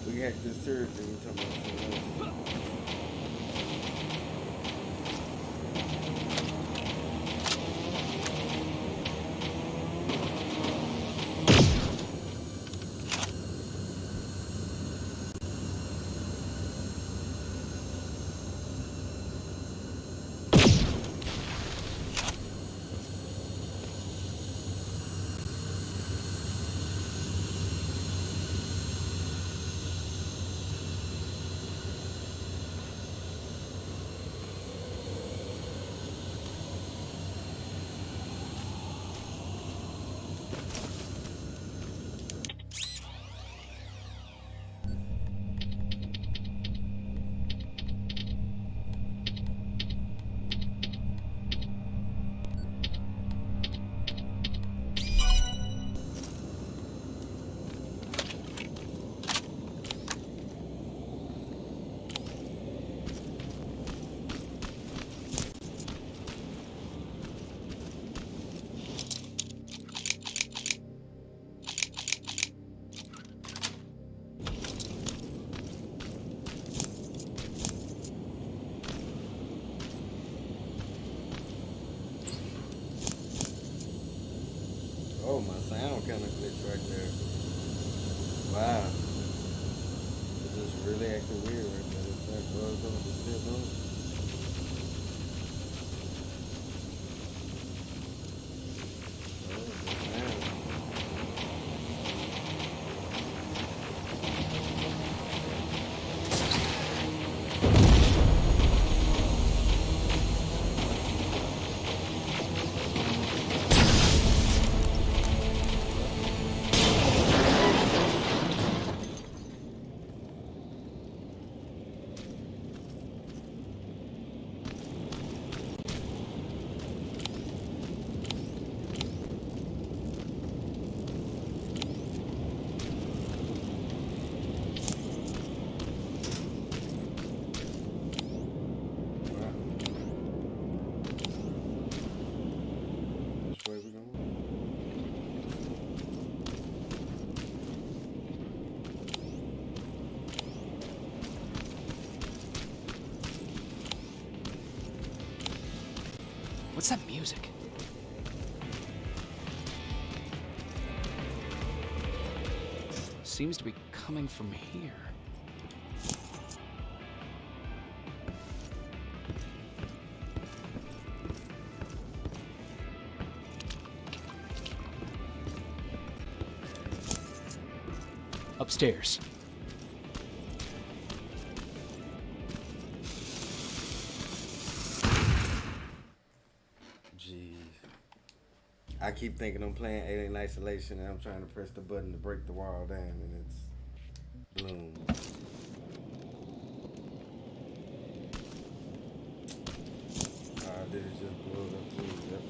We hacked this turret, then we talking about something else. Oh, my sound kind of glitched right there. Wow. It just really acting weird right there. It's like, well, it's still doing it. Oh, the sound. What's that music? Seems to be coming from here. Upstairs. I keep thinking I'm playing Alien Isolation and I'm trying to press the button to break the wall down and it's bloom. Did it just blow it up too? Yep.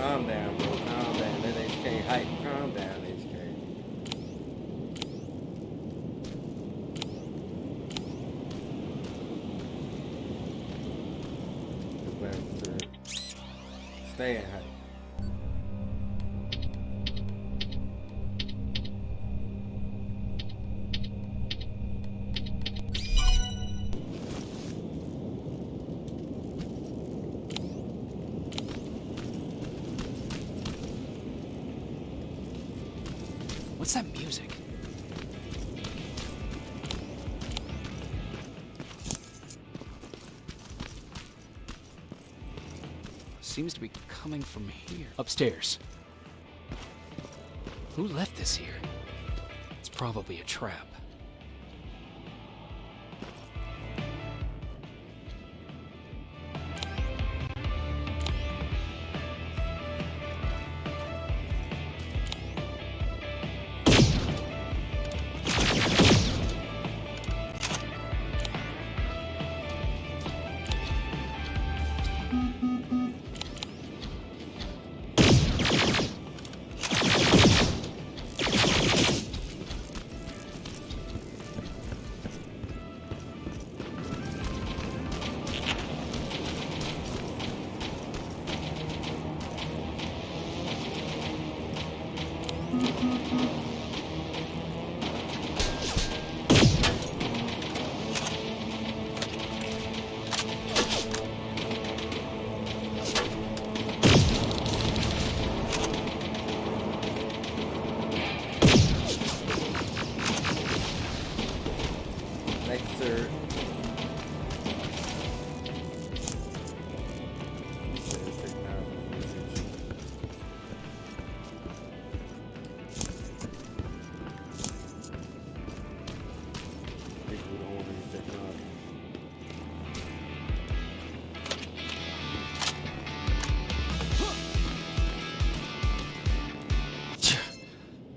Calm down, bro. Calm down. That HK hype. Calm down, HK. Stay in hype. What's that music? Seems to be coming from here. Upstairs. Who left this here? It's probably a trap.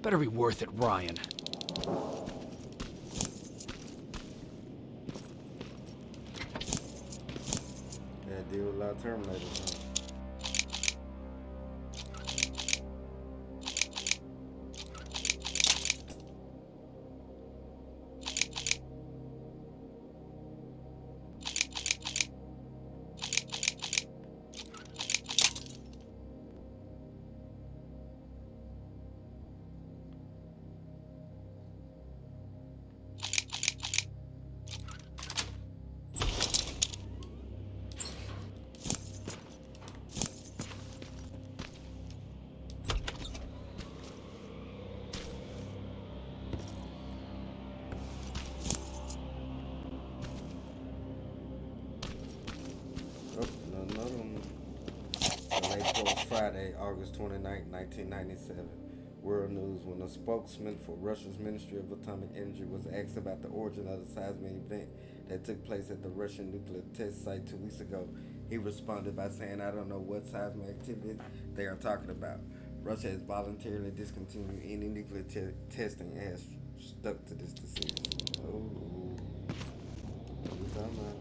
Better be worth it, Ryan. Yeah, deal with a lot of Terminators, huh? Friday, August 29, 1997. World News. When a spokesman for Russia's Ministry of Atomic Energy was asked about the origin of the seismic event that took place at the Russian nuclear test site 2 weeks ago, he responded by saying, "I don't know what seismic activity they are talking about. Russia has voluntarily discontinued any nuclear testing and has stuck to this decision." Oh, what are we talking about?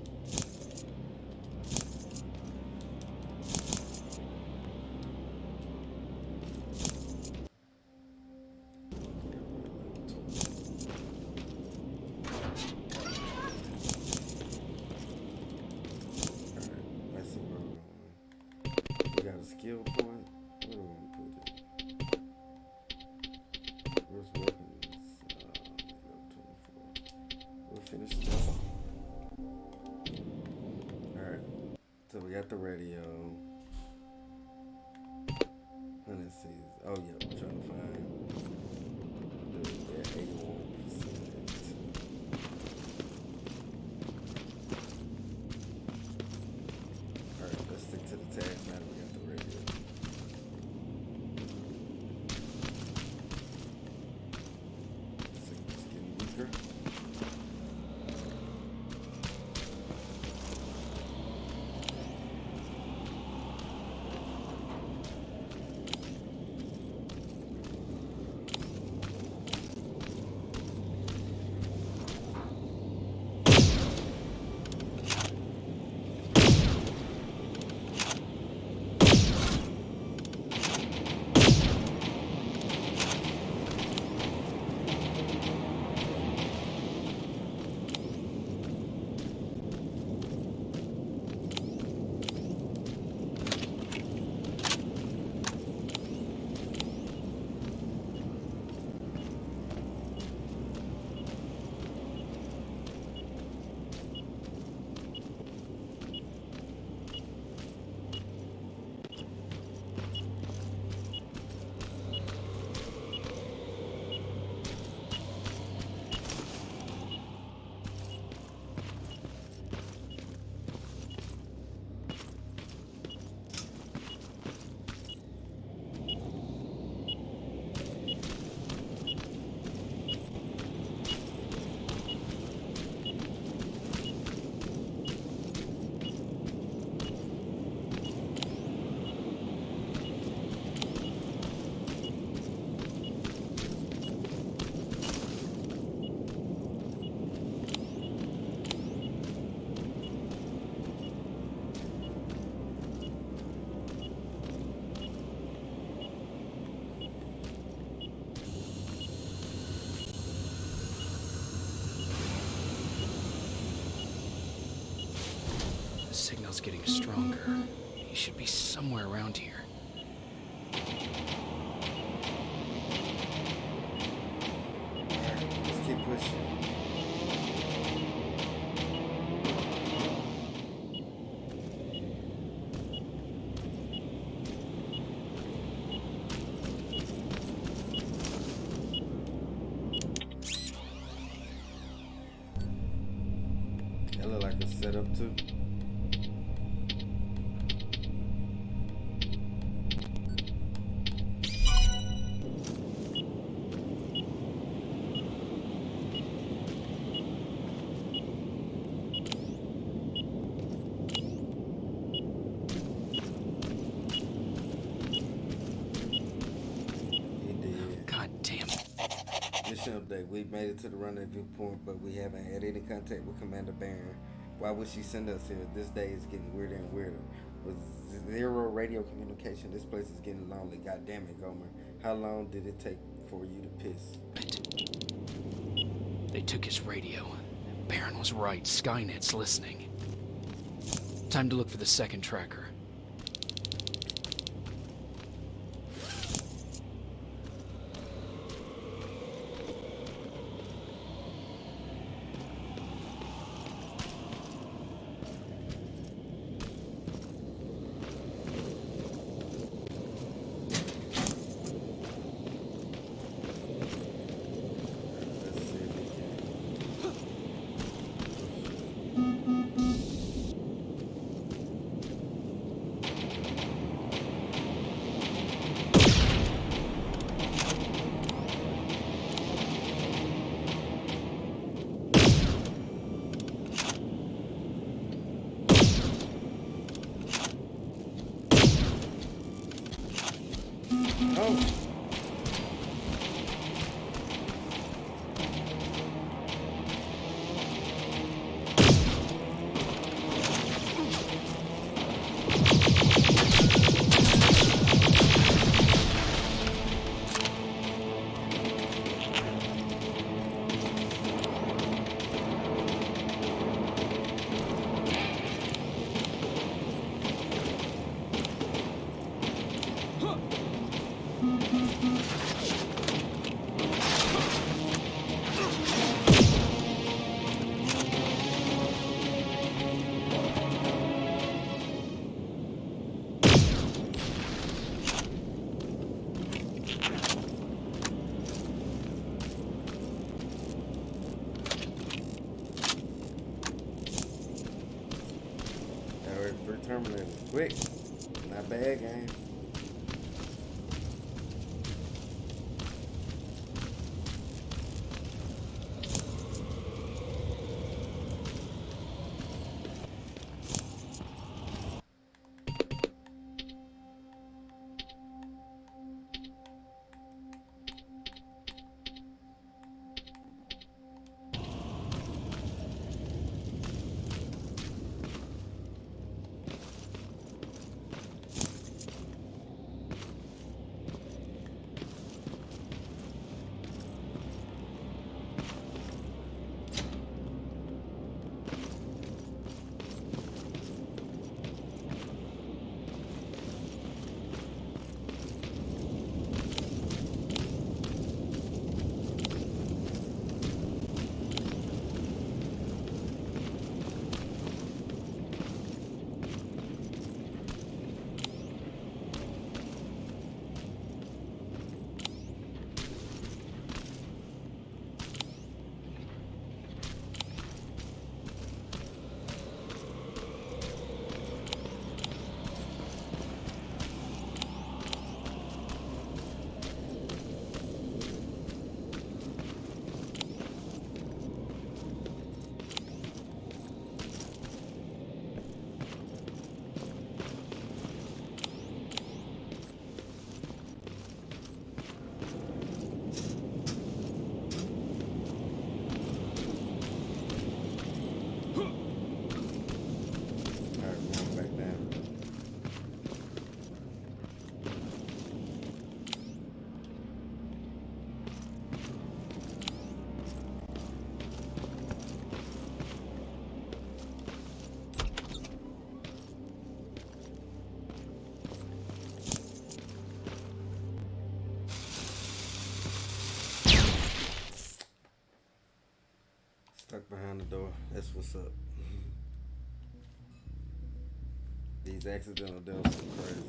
Skill point. Where do I want to put it? Where's weapons? Level 24. We'll finish this. Alright. So we got the radio. Let's see. Oh yeah, we're trying to find the 81%. Alright, let's stick to the task now. signal's getting stronger. He should be somewhere around here. Let's keep pushing. That look like a setup too. Update. We made it to the rendezvous point, but we haven't had any contact with Commander Barron. Why would she send us here? This day is getting weirder and weirder. With zero radio communication, this place is getting lonely. God damn it, Gomer. How long did it take for you to piss? They took his radio. Barron was right. Skynet's listening. Time to look for the second tracker. Terminator. Quick. Not bad, game. That's what's up. These accidental deaths are crazy.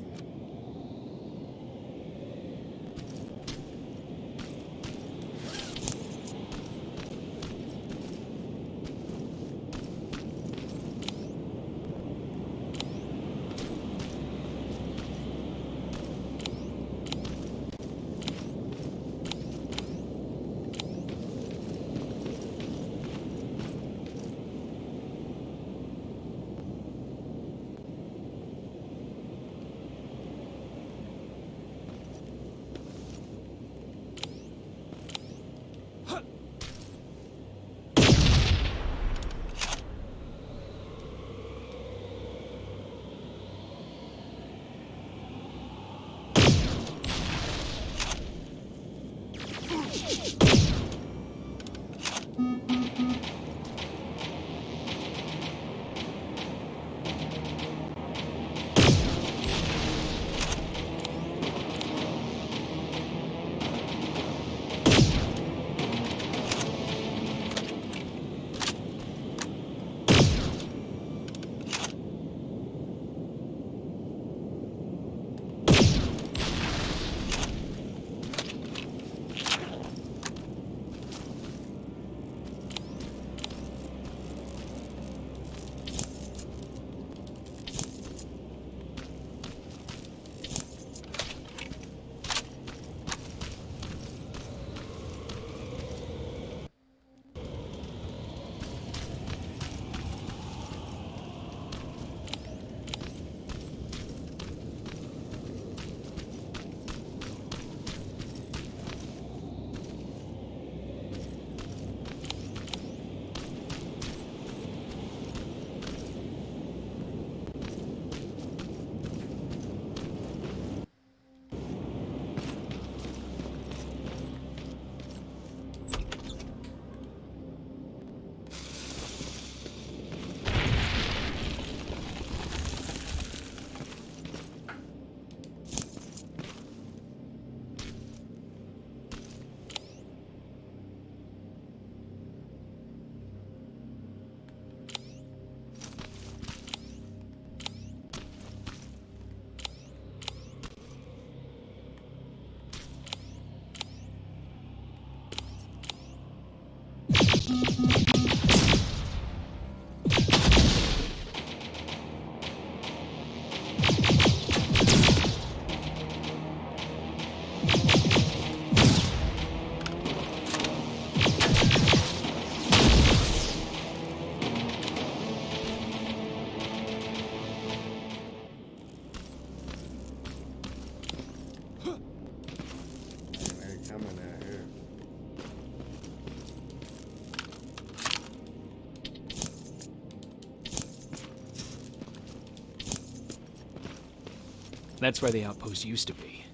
That's where the outpost used to be.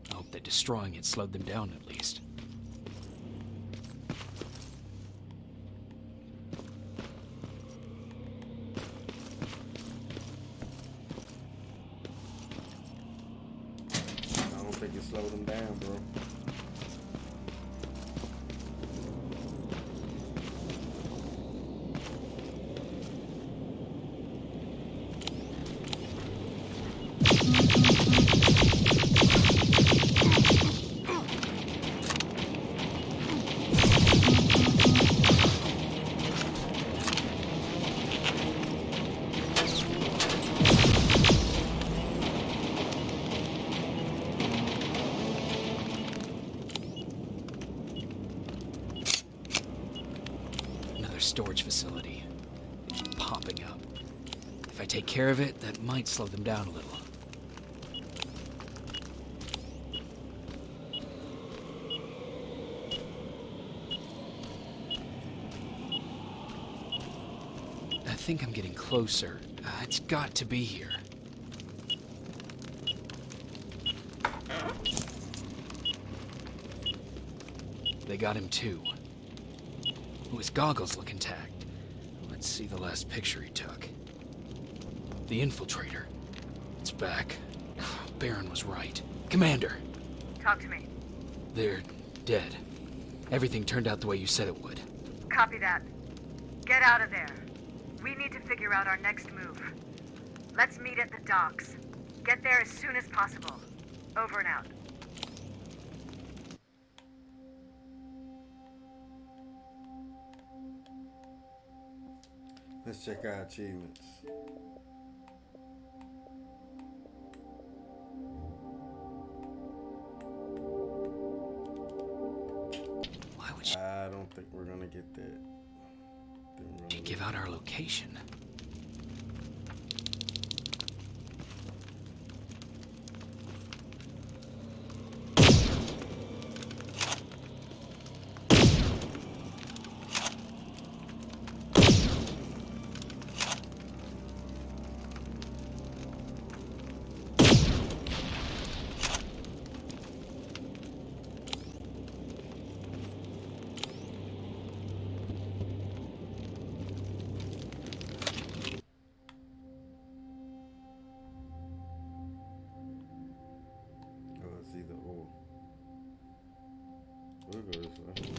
I hope that destroying it slowed them down at least. I don't think it slowed them down, bro. Storage facility. It's popping up. If I take care of it, that might slow them down a little. I think I'm getting closer. It's got to be here. They got him too. His goggles look intact. Let's see the last picture he took. The infiltrator. It's back. Baron was right. Commander! Talk to me. They're dead. Everything turned out the way you said it would. Copy that. Get out of there. We need to figure out our next move. Let's meet at the docks. Get there as soon as possible. Over and out. Let's check our achievements. Why would she? I don't think we're gonna get that. She give out our location. Either or. We'll go this way.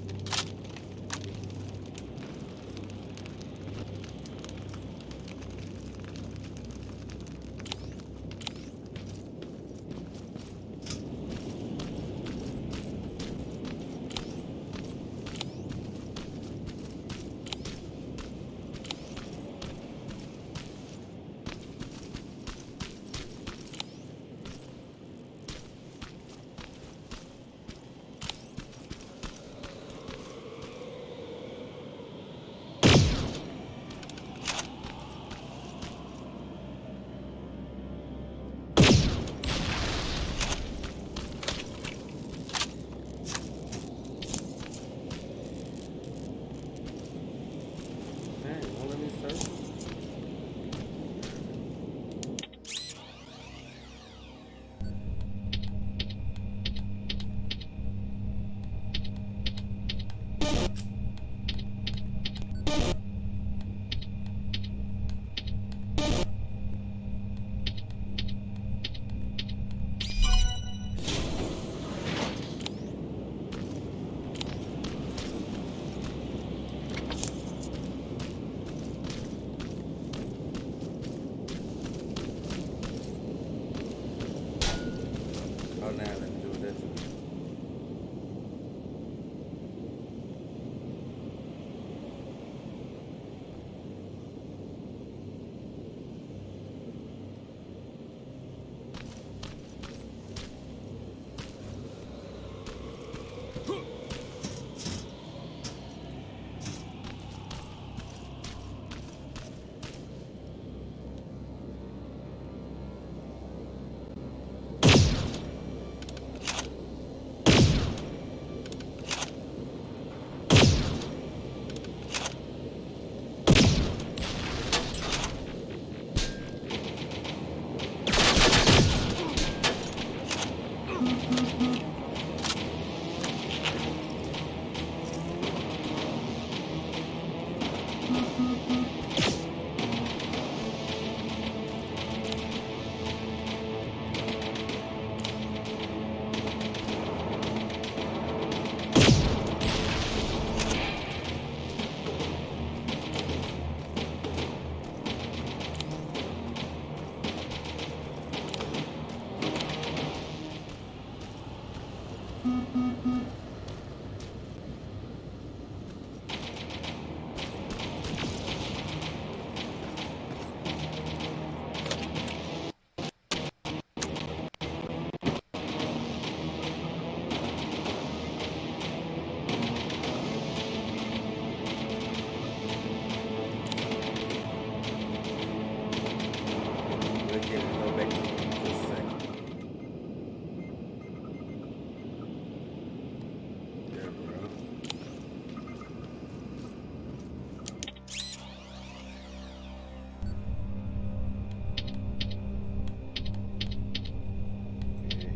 Oh, now let me do that too.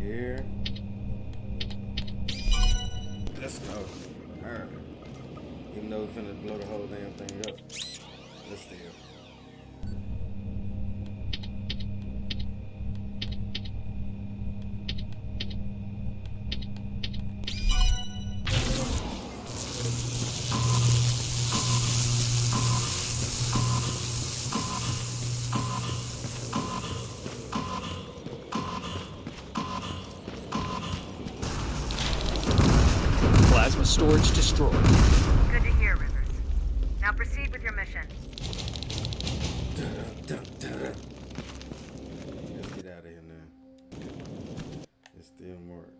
Here. Let's go. Alright. Even though we're finna blow the whole damn thing up. Let's still. storage destroyed. Good to hear, Rivers. Now proceed with your mission. Let's get out of here now. It's still marked.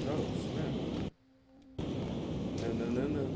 Oh, snap. No.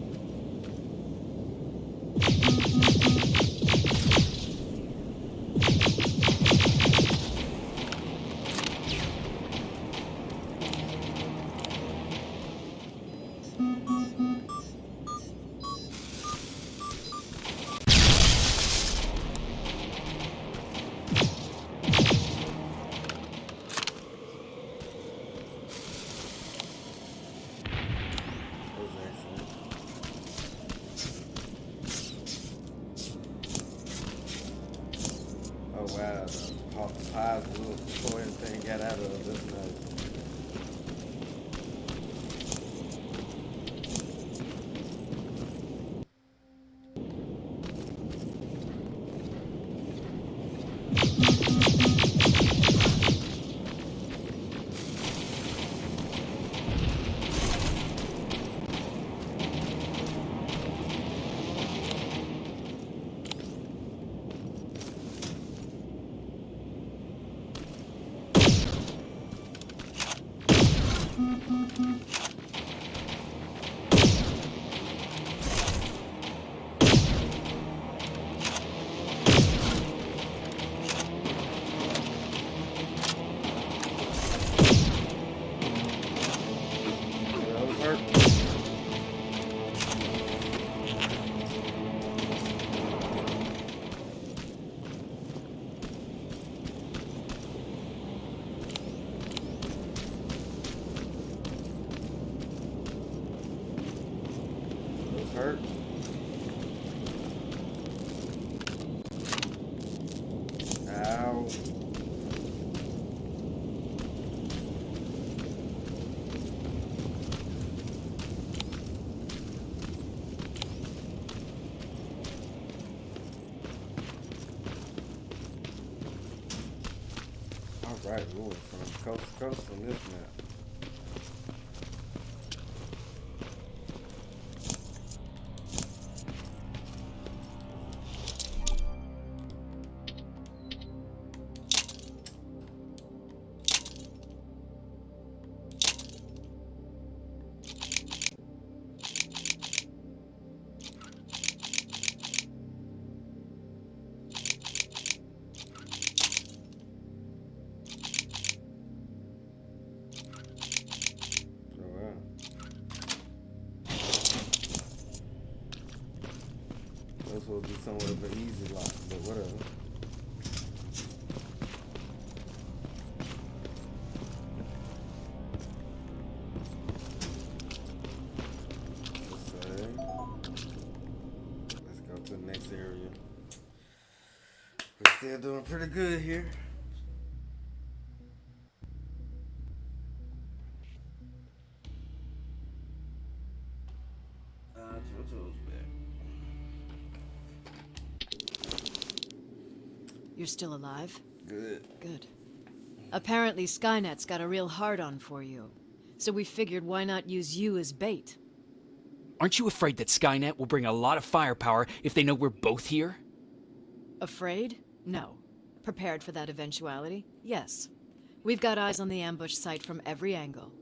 Oh wow, the pies blew up before anything got out of it. That's nice. Hurt. Ow. All right, we went from coast to coast on this map. This will be somewhat of an easy lock, but whatever. Let's go to the next area. We're still doing pretty good here. JoJo's back. You're still alive? Good. Good. Apparently Skynet's got a real hard-on for you. So we figured why not use you as bait? Aren't you afraid that Skynet will bring a lot of firepower if they know we're both here? Afraid? No. Prepared for that eventuality? Yes. We've got eyes on the ambush site from every angle.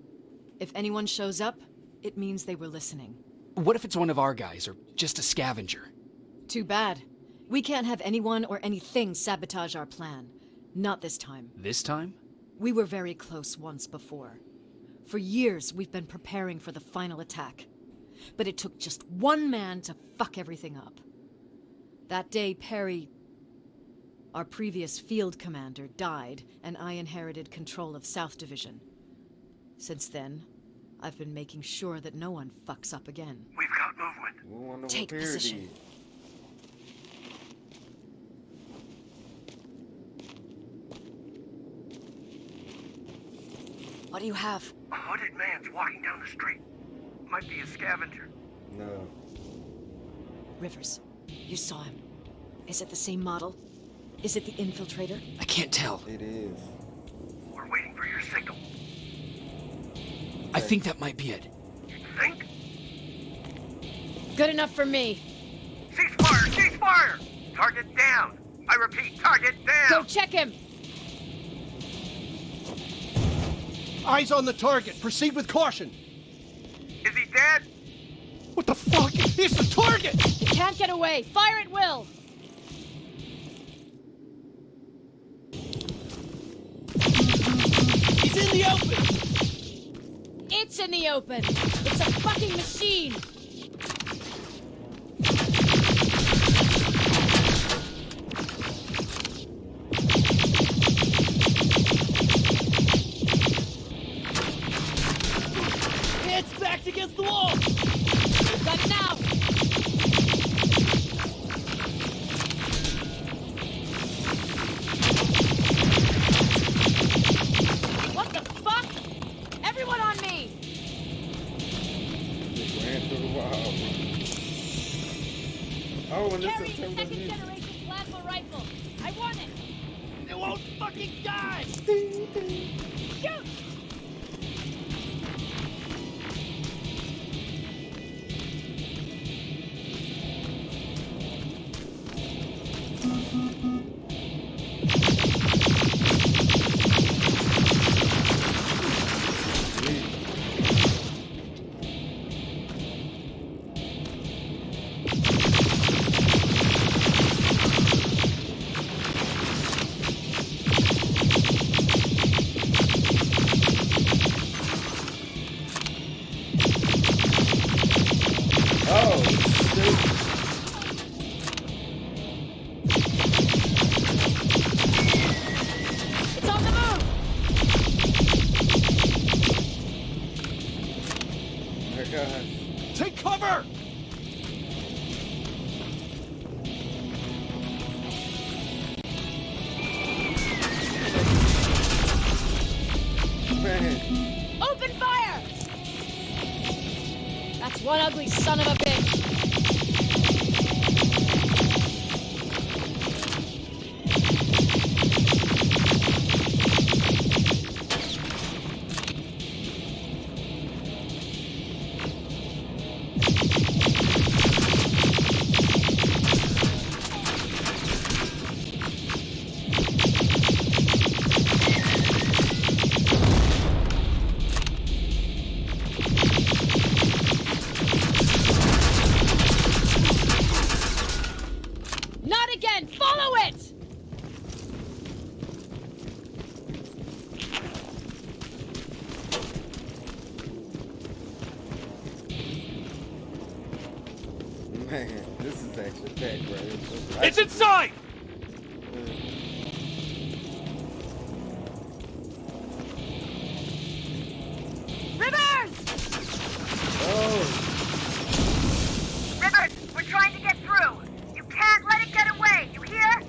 If anyone shows up, it means they were listening. What if it's one of our guys, or just a scavenger? Too bad. We can't have anyone or anything sabotage our plan. Not this time. This time? We were very close once before. For years, we've been preparing for the final attack. But it took just one man to fuck everything up. That day, Perry, our previous field commander, died, and I inherited control of South Division. Since then, I've been making sure that no one fucks up again. We've got movement. Take position. What do you have? A hooded man's walking down the street. Might be a scavenger. No. Rivers, you saw him. Is it the same model? Is it the infiltrator? I can't tell. It is. We're waiting for your signal. I think that might be it. Think? Good enough for me. Cease fire! Cease fire! Target down! I repeat, target down! Go check him! Eyes on the target. Proceed with caution. Is he dead? What the fuck? He's the target! You can't get away. Fire at will! He's in the open! It's in the open! It's a fucking machine! It's backed against the wall! We've got it now! What the fuck? Everyone on me! Just ran through the wall. Oh, and this Carry is the September second music. generation plasma rifle! I want it! It won't fucking die! Shoot! Oh, shoot. It's on the move! Oh my gosh. Take cover! Man. Open fire! That's one ugly son of a bitch! Not again! Follow it! Man, this is actually packed, right? It's inside! Rivers! Oh, Rivers, we're trying to get through. You can't let it get away. You hear?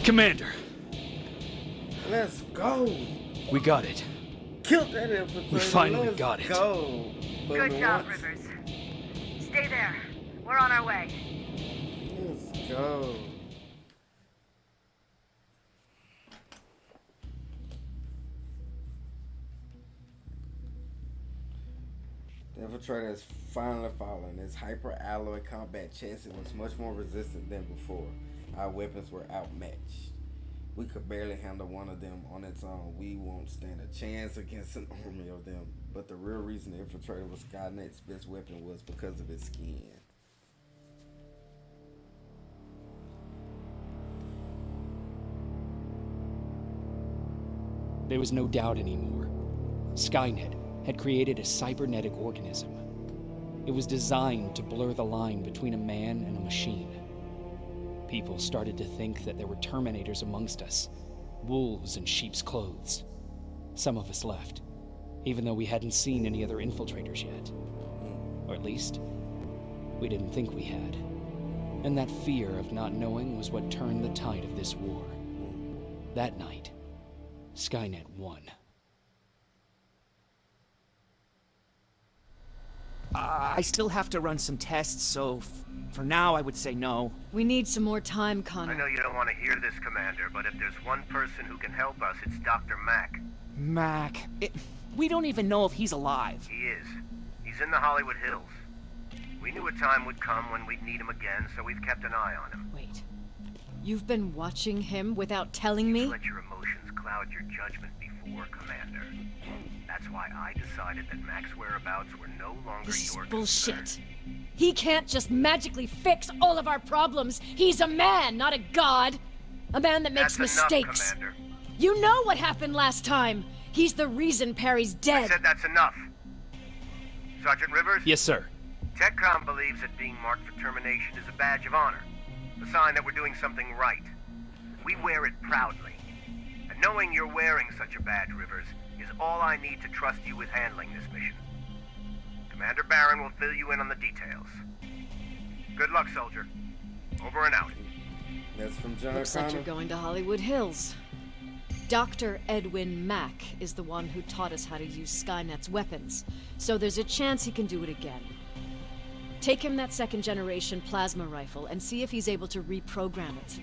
Commander! Let's go! We got it. Killed that infiltrator. We finally Let's got it. Go. Good job, Rivers. Stay there. We're on our way. Let's go. The infiltrator has finally fallen. Its hyper-alloy combat chassis was much more resistant than before. Our weapons were outmatched. We could barely handle one of them on its own. We won't stand a chance against an army of them. But the real reason the infiltrator was Skynet's best weapon was because of its skin. There was no doubt anymore. Skynet had created a cybernetic organism. It was designed to blur the line between a man and a machine. People started to think that there were Terminators amongst us, wolves in sheep's clothes. Some of us left, even though we hadn't seen any other infiltrators yet. Or at least, we didn't think we had. And that fear of not knowing was what turned the tide of this war. That night, Skynet won. I still have to run some tests, so for now I would say no. We need some more time, Connor. I know you don't want to hear this, Commander, but if there's one person who can help us, it's Dr. Mack. Mac. We don't even know if he's alive. He is. He's in the Hollywood Hills. We knew a time would come when we'd need him again, so we've kept an eye on him. Wait. You've been watching him without telling me? Let your emotions cloud your judgment before, Commander. That's why I decided that Mac's whereabouts were no longer This is your bullshit. concern. He can't just magically fix all of our problems. He's a man, not a god. A man that makes That's mistakes. enough, Commander. You know what happened last time. He's the reason Perry's dead. I said that's enough. Sergeant Rivers? Yes, sir. TechCom believes that being marked for termination is a badge of honor. A sign that we're doing something right. We wear it proudly. And knowing you're wearing such a badge, Rivers, is all I need to trust you with handling this mission. Commander Barron will fill you in on the details. Good luck, soldier. Over and out. That's from John Looks Connor. like you're going to Hollywood Hills. Dr. Edwin Mack is the one who taught us how to use Skynet's weapons, so there's a chance he can do it again. Take him that second-generation plasma rifle and see if he's able to reprogram it.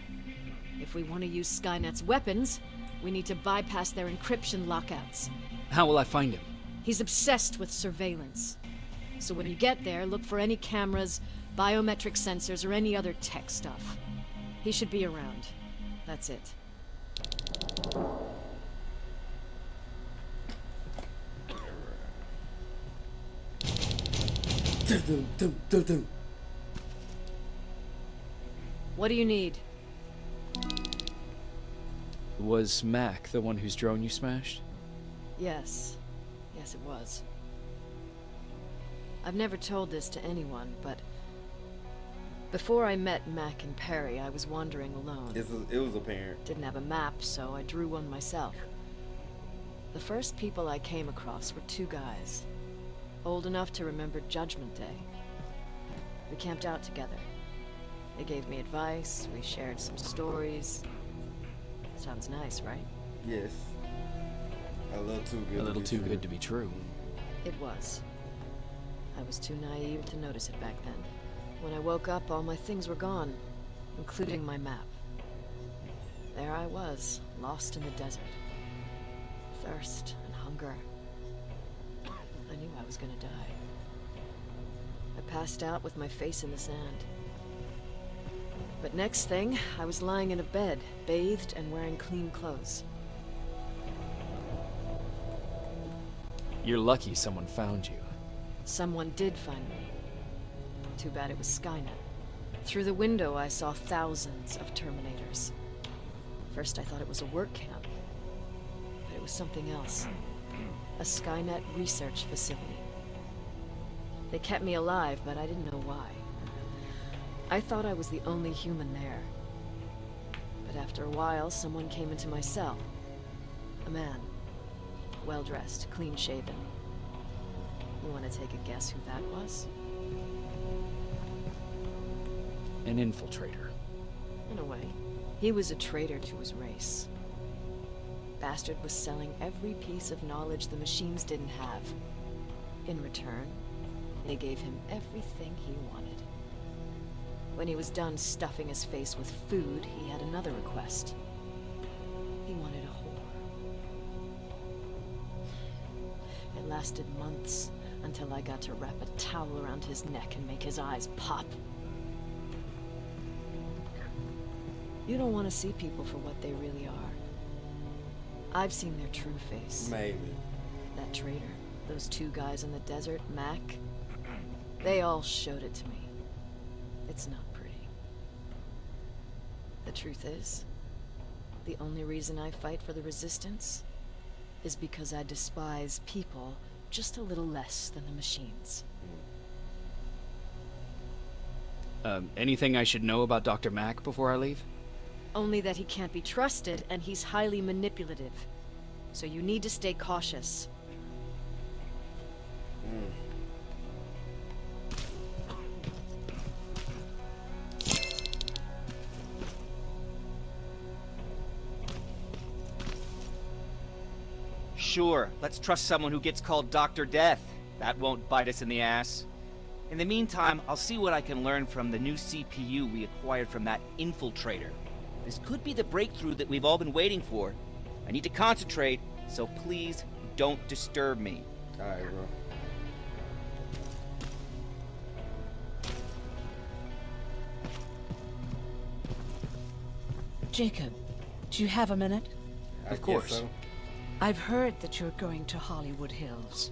If we want to use Skynet's weapons, we need to bypass their encryption lockouts. How will I find him? He's obsessed with surveillance. So when you get there, look for any cameras, biometric sensors, or any other tech stuff. He should be around. That's it. What do you need? Was Mac the one whose drone you smashed? Yes. Yes, it was. I've never told this to anyone, but before I met Mac and Perry, I was wandering alone. It was apparent. Didn't have a map, so I drew one myself. The first people I came across were two guys, old enough to remember Judgment Day. We camped out together. They gave me advice, we shared some stories. Sounds nice, right? Yes. A little too good. A little too good to be true. It was. I was too naive to notice it back then. When I woke up, all my things were gone, including my map. There I was, lost in the desert. Thirst and hunger. I knew I was gonna die. I passed out with my face in the sand. But next thing, I was lying in a bed, bathed and wearing clean clothes. You're lucky someone found you. Someone did find me. Too bad it was Skynet. Through the window, I saw thousands of Terminators. First, I thought it was a work camp. But it was something else. A Skynet research facility. They kept me alive, but I didn't know why. I thought I was the only human there. But after a while, someone came into my cell. A man. Well-dressed, clean-shaven. You want to take a guess who that was? An infiltrator. In a way. He was a traitor to his race. Bastard was selling every piece of knowledge the machines didn't have. In return, they gave him everything he wanted. When he was done stuffing his face with food, he had another request. He wanted a whore. It lasted months until I got to wrap a towel around his neck and make his eyes pop. You don't want to see people for what they really are. I've seen their true face. Maybe. That traitor, those two guys in the desert, Mac, they all showed it to me. It's not pretty. The truth is, the only reason I fight for the Resistance is because I despise people just a little less than the machines. Anything I should know about Dr. Mack before I leave? Only that he can't be trusted, and he's highly manipulative. So you need to stay cautious. Sure, let's trust someone who gets called Dr. Death. That won't bite us in the ass. In the meantime, I'll see what I can learn from the new CPU we acquired from that infiltrator. This could be the breakthrough that we've all been waiting for. I need to concentrate, so please don't disturb me. Alright, bro. Jacob, do you have a minute? Of course. So. I've heard that you're going to Hollywood Hills.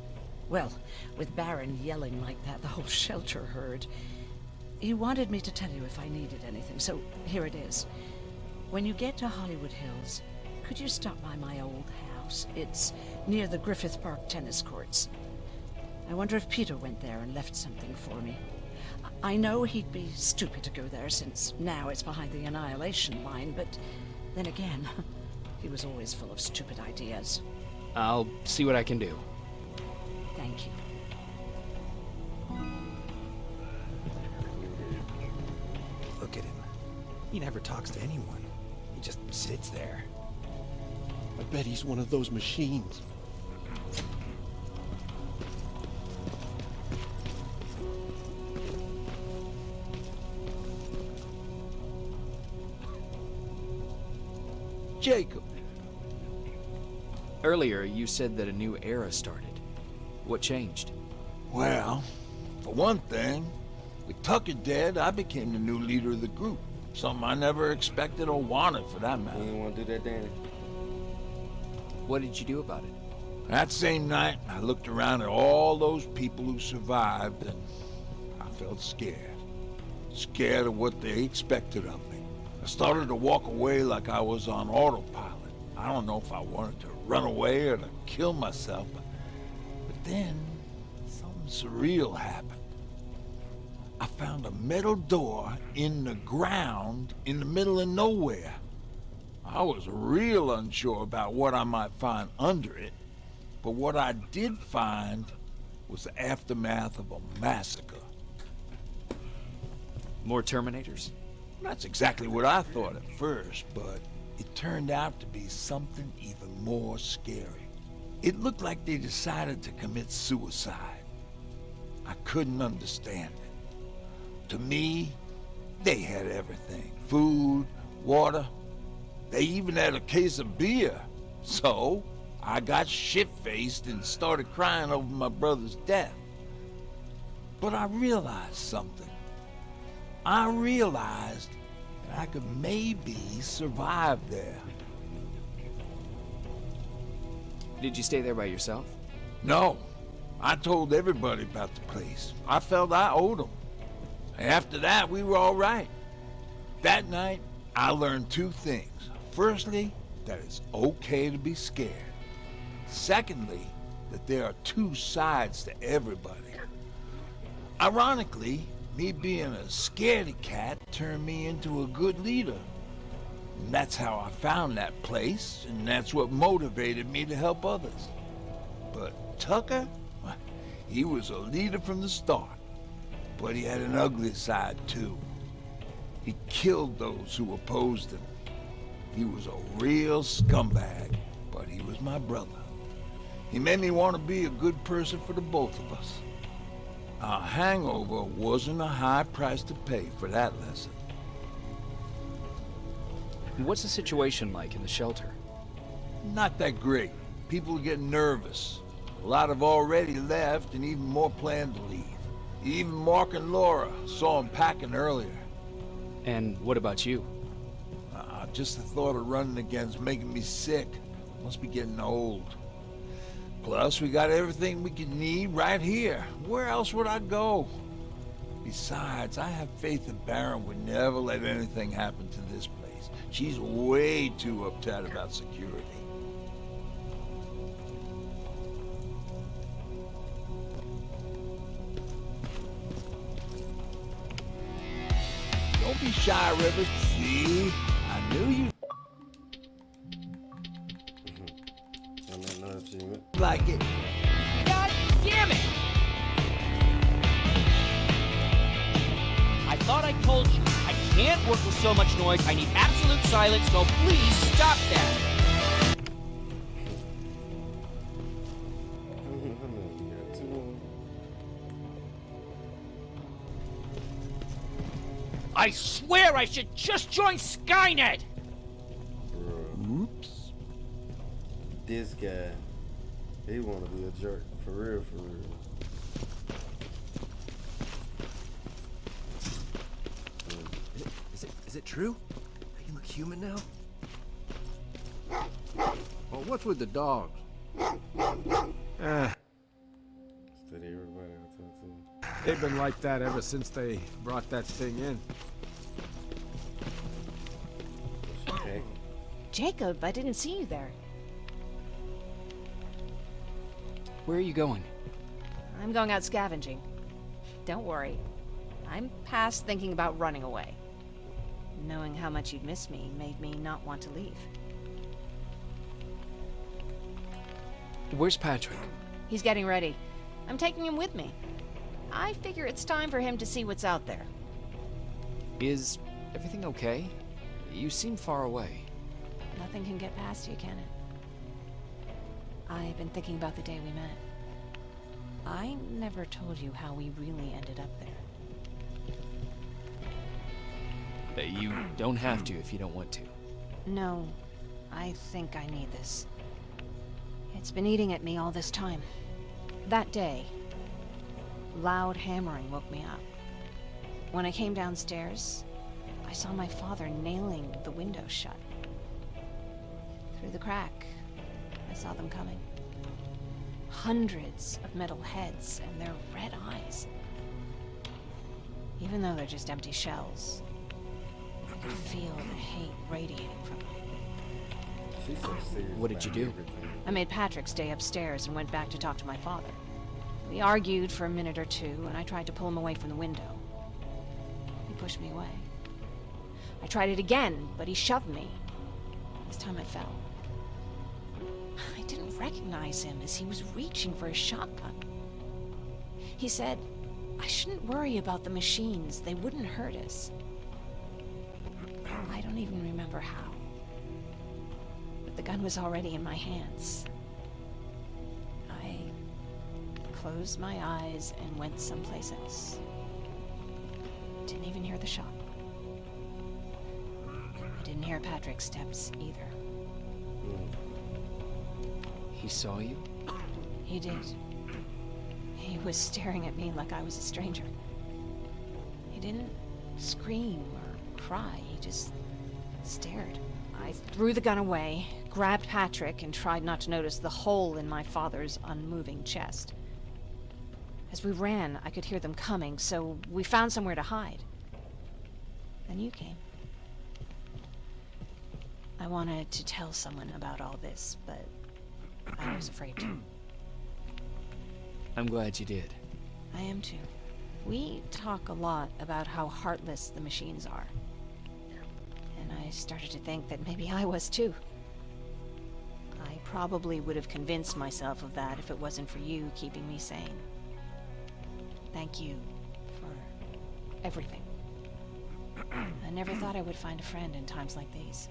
Well, with Baron yelling like that, the whole shelter heard. He wanted me to tell you if I needed anything, so here it is. When you get to Hollywood Hills, could you stop by my old house? It's near the Griffith Park tennis courts. I wonder if Peter went there and left something for me. I know he'd be stupid to go there since now it's behind the Annihilation line, but then again, he was always full of stupid ideas. I'll see what I can do. Thank you. Look at him. He never talks to anyone. He just sits there. I bet he's one of those machines. Jacob. Earlier, you said that a new era started. What changed? Well, for one thing, with Tucker dead, I became the new leader of the group. Something I never expected or wanted, for that matter. You didn't want to do that, Danny? What did you do about it? That same night, I looked around at all those people who survived, and I felt scared. Scared of what they expected of me. I started to walk away like I was on autopilot. I don't know if I wanted to run away or to kill myself, but then something surreal happened. I found a metal door in the ground in the middle of nowhere. I was real unsure about what I might find under it, but what I did find was the aftermath of a massacre. More Terminators? That's exactly what I thought at first, but it turned out to be something even more scary. It looked like they decided to commit suicide. I couldn't understand it. To me, they had everything. Food, water. They even had a case of beer. So, I got shit-faced and started crying over my brother's death. But I realized something. I realized that I could maybe survive there. Did you stay there by yourself? No. I told everybody about the place. I felt I owed them. After that, we were all right. That night, I learned two things. Firstly, that it's okay to be scared. Secondly, that there are two sides to everybody. Ironically, me being a scaredy cat turned me into a good leader. And that's how I found that place, and that's what motivated me to help others. But Tucker, he was a leader from the start. But he had an ugly side, too. He killed those who opposed him. He was a real scumbag, but he was my brother. He made me want to be a good person for the both of us. A hangover wasn't a high price to pay for that lesson. What's the situation like in the shelter? Not that great. People are getting nervous. A lot have already left, and even more plan to leave. Even Mark and Laura saw him packing earlier. And what about you? Just the thought of running again's making me sick. Must be getting old. Plus, we got everything we could need right here. Where else would I go? Besides, I have faith that Baron would never let anything happen to this place. She's way too uptight about security. Don't be shy, Rivers. See? I knew you like it. God damn it! I thought I told you, I can't work with so much noise. I need absolute silence, so please stop that. I swear I should just join Skynet! Oops. This guy, he wanna be a jerk. For real, for real. Is it true? You look human now? Well, what's with the dogs? Steady everybody I talk to. They've been like that ever since they brought that thing in. Okay. Jacob, I didn't see you there. Where are you going? I'm going out scavenging. Don't worry. I'm past thinking about running away. Knowing how much you'd miss me made me not want to leave. Where's Patrick? He's getting ready. I'm taking him with me. I figure it's time for him to see what's out there. Is everything okay? You seem far away. Nothing can get past you, can it? I've been thinking about the day we met. I never told you how we really ended up there. You don't have to if you don't want to. No, I think I need this. It's been eating at me all this time. That day, loud hammering woke me up. When I came downstairs, I saw my father nailing the window shut. Through the crack, I saw them coming. Hundreds of metal heads and their red eyes. Even though they're just empty shells, I could feel the hate radiating from them. She's so serious. What did you do? I made Patrick stay upstairs and went back to talk to my father. We argued for a minute or two, and I tried to pull him away from the window. He pushed me away. I tried it again, but he shoved me. This time I fell. I didn't recognize him as he was reaching for his shotgun. He said, I shouldn't worry about the machines. They wouldn't hurt us. I don't even remember how. But the gun was already in my hands. I closed my eyes and went someplace else. Didn't even hear the shot. I didn't hear Patrick's steps either. He saw you? He did. He was staring at me like I was a stranger. He didn't scream or cry, he just stared. I threw the gun away, grabbed Patrick, and tried not to notice the hole in my father's unmoving chest. As we ran, I could hear them coming, so we found somewhere to hide. Then you came. I wanted to tell someone about all this, but I was afraid to. I'm glad you did. I am too. We talk a lot about how heartless the machines are. And I started to think that maybe I was too. I probably would have convinced myself of that if it wasn't for you keeping me sane. Thank you for everything. I never thought I would find a friend in times like these.